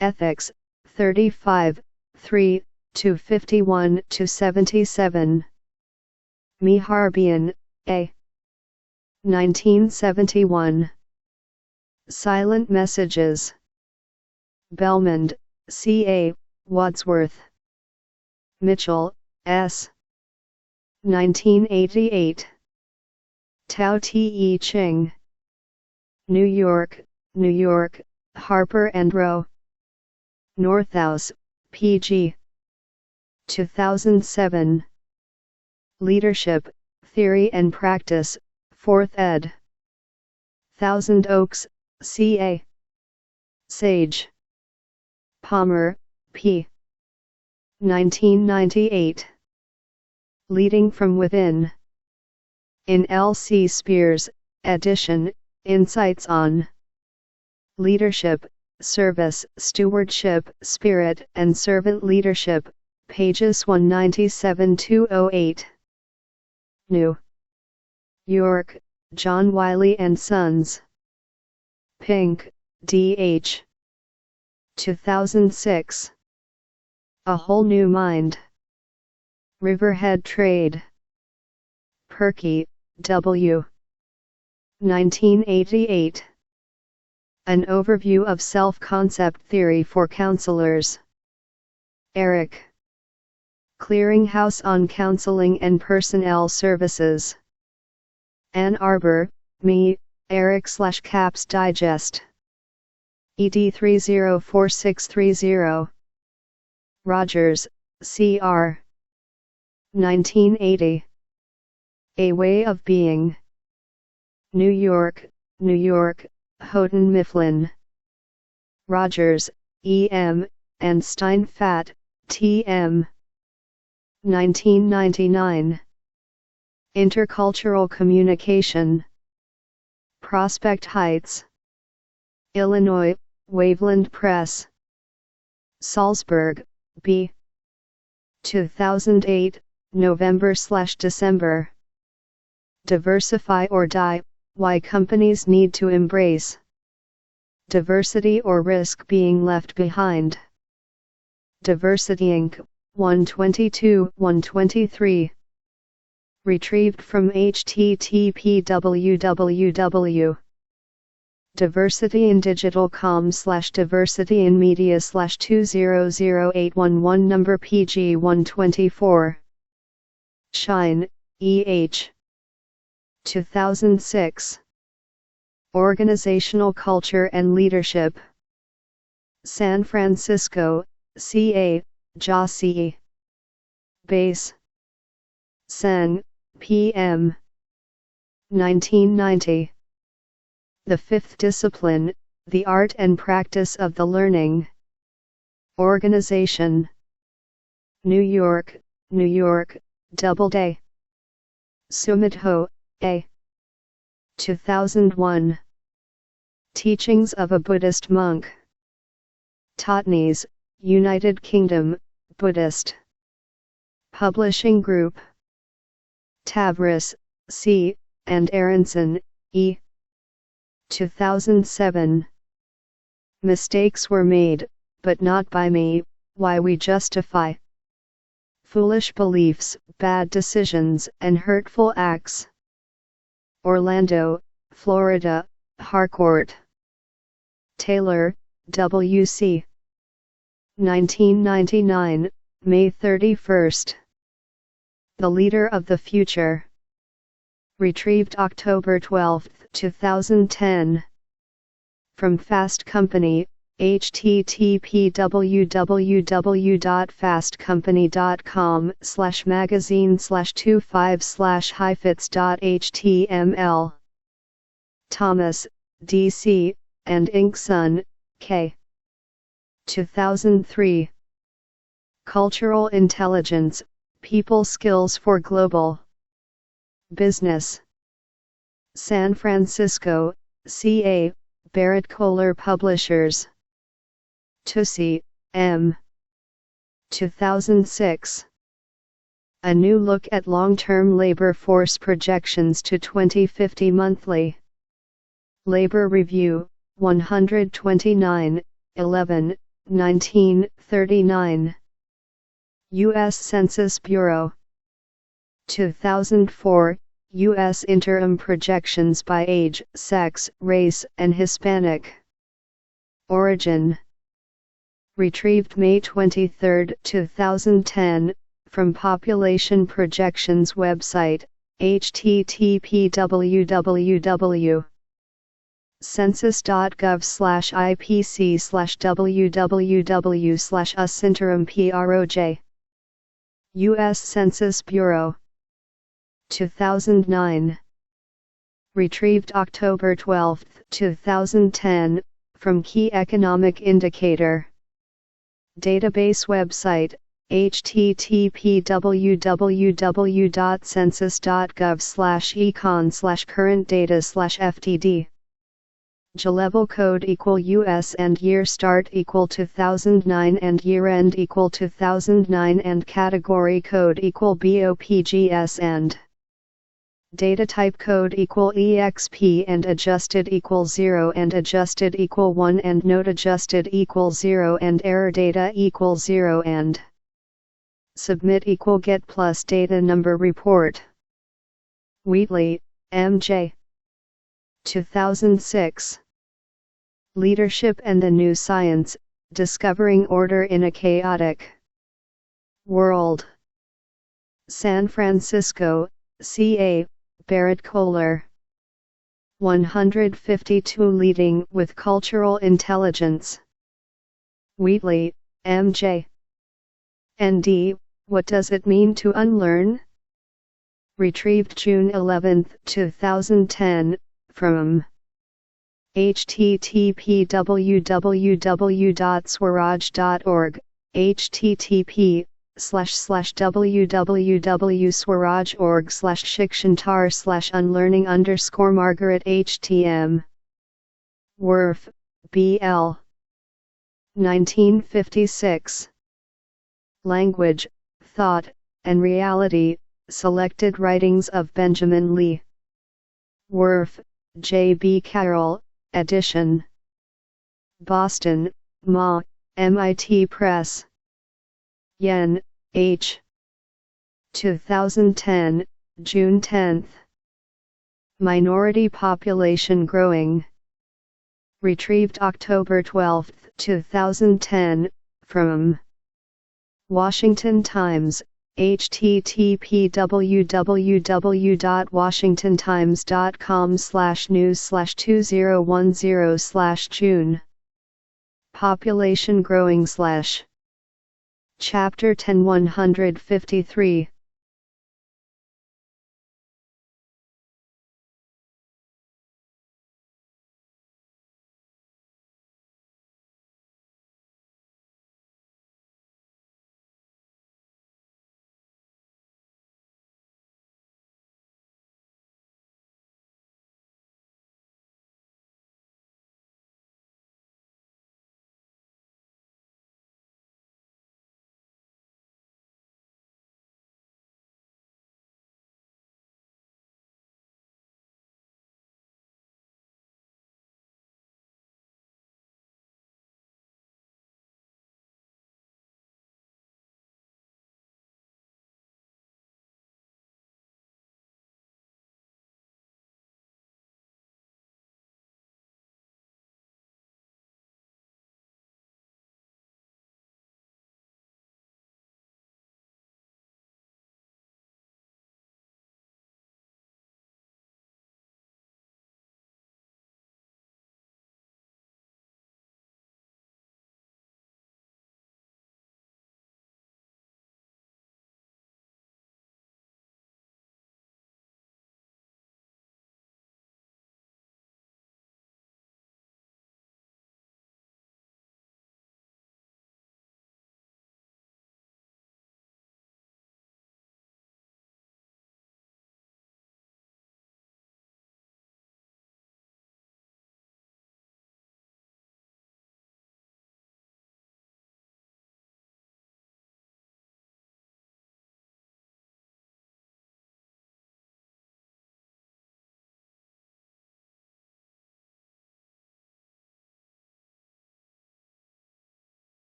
Ethics, 35, 3, 251-77. Meharbian, A. 1971. Silent Messages. Belmond, C.A., Wadsworth. Mitchell, S. 1988. Tao Te Ching. New York, New York, Harper and Row. Northouse, P.G. 2007. Leadership, Theory and Practice, 4th ed. Thousand Oaks, C.A. Sage. Palmer, P. 1998. Leading from Within. In L. C. Spears, edition, Insights on Leadership, Service, Stewardship, Spirit, and Servant Leadership, pages 197-208. New York, John Wiley & Sons. Pink, D.H. 2006. A Whole New Mind. Riverhead Trade. Perky, W. 1988. An Overview of Self-Concept Theory for Counselors. Eric. Clearinghouse on Counseling and Personnel Services. Ann Arbor, Me, Eric/Caps Digest. ED 304630. Rogers, C.R. 1980. A Way of Being. New York, New York, Houghton Mifflin. Rogers, E.M., and Steinfat, T.M. 1999. Intercultural Communication. Prospect Heights. Illinois, Waveland Press. Salzburg, B. 2008, November/December. Diversify or Die, Why Companies Need to Embrace Diversity or Risk Being Left Behind. Diversity Inc., 122-123. Retrieved from http://diversityindigitalcom/diversityinmedia/200811 number PG 124. Shine, E.H. 2006. Organizational Culture and Leadership. San Francisco, C.A., Jossie. Base. Sang, P.M. 1990. The Fifth Discipline, The Art and Practice of the Learning Organization. New York, New York, Doubleday. Sumidho, A. 2001. Teachings of a Buddhist Monk. Totnes, United Kingdom, Buddhist Publishing Group. Tavris, C., and Aronson, E. 2007. Mistakes Were Made, but not by me, why we justify foolish beliefs, bad decisions, and hurtful acts. Orlando, Florida, Harcourt. Taylor, W.C. 1999, May 31. The Leader of the Future. Retrieved October 12, 2010. From Fast Company, http www.fastcompany.com/magazine/25/hyphits.html. Thomas, D.C., and Inkson, K. 2003. Cultural Intelligence, People Skills for Global Business. San Francisco, C.A., Barrett Kohler Publishers. Tussey, M. 2006. A New Look at Long-Term Labor Force Projections to 2050 Monthly. Labor Review, 129, 11, 1939. U.S. Census Bureau. 2004, U.S. Interim Projections by Age, Sex, Race, and Hispanic Origin. Retrieved May 23, 2010, from Population Projections website, http www.census.gov/ipc/www/usinterimproj. U.S. Census Bureau. 2009. Retrieved October 12, 2010, from Key Economic Indicator database website, http www.census.gov/econ/current-data/ftd. J-level code US and year start 2009 and year end 2009 and category code BOPGS and data type code EXP and adjusted 0 and adjusted 1 and note adjusted 0 and error data 0 and submit get plus data number report. Wheatley, M.J. 2006. Leadership and the New Science, Discovering Order in a Chaotic World. San Francisco, C.A., Barrett Kohler. 152 Leading with Cultural Intelligence. Wheatley, M.J. N.D., What Does It Mean to Unlearn? Retrieved June 11, 2010, from http www.swaraj.org, http://www.swaraj.org/shikshantar/unlearning_Margaret HTM. Werf, B.L. 1956. Language, Thought, and Reality, Selected Writings of Benjamin Lee. Werf, J.B. Carroll, edition. Boston, Ma, MIT Press. Yen, H. 2010, June 10. Minority Population Growing. Retrieved October 12, 2010, from Washington Times, http www.washingtontimes.com/news/2010/June. Population Growing / Chapter 10 153.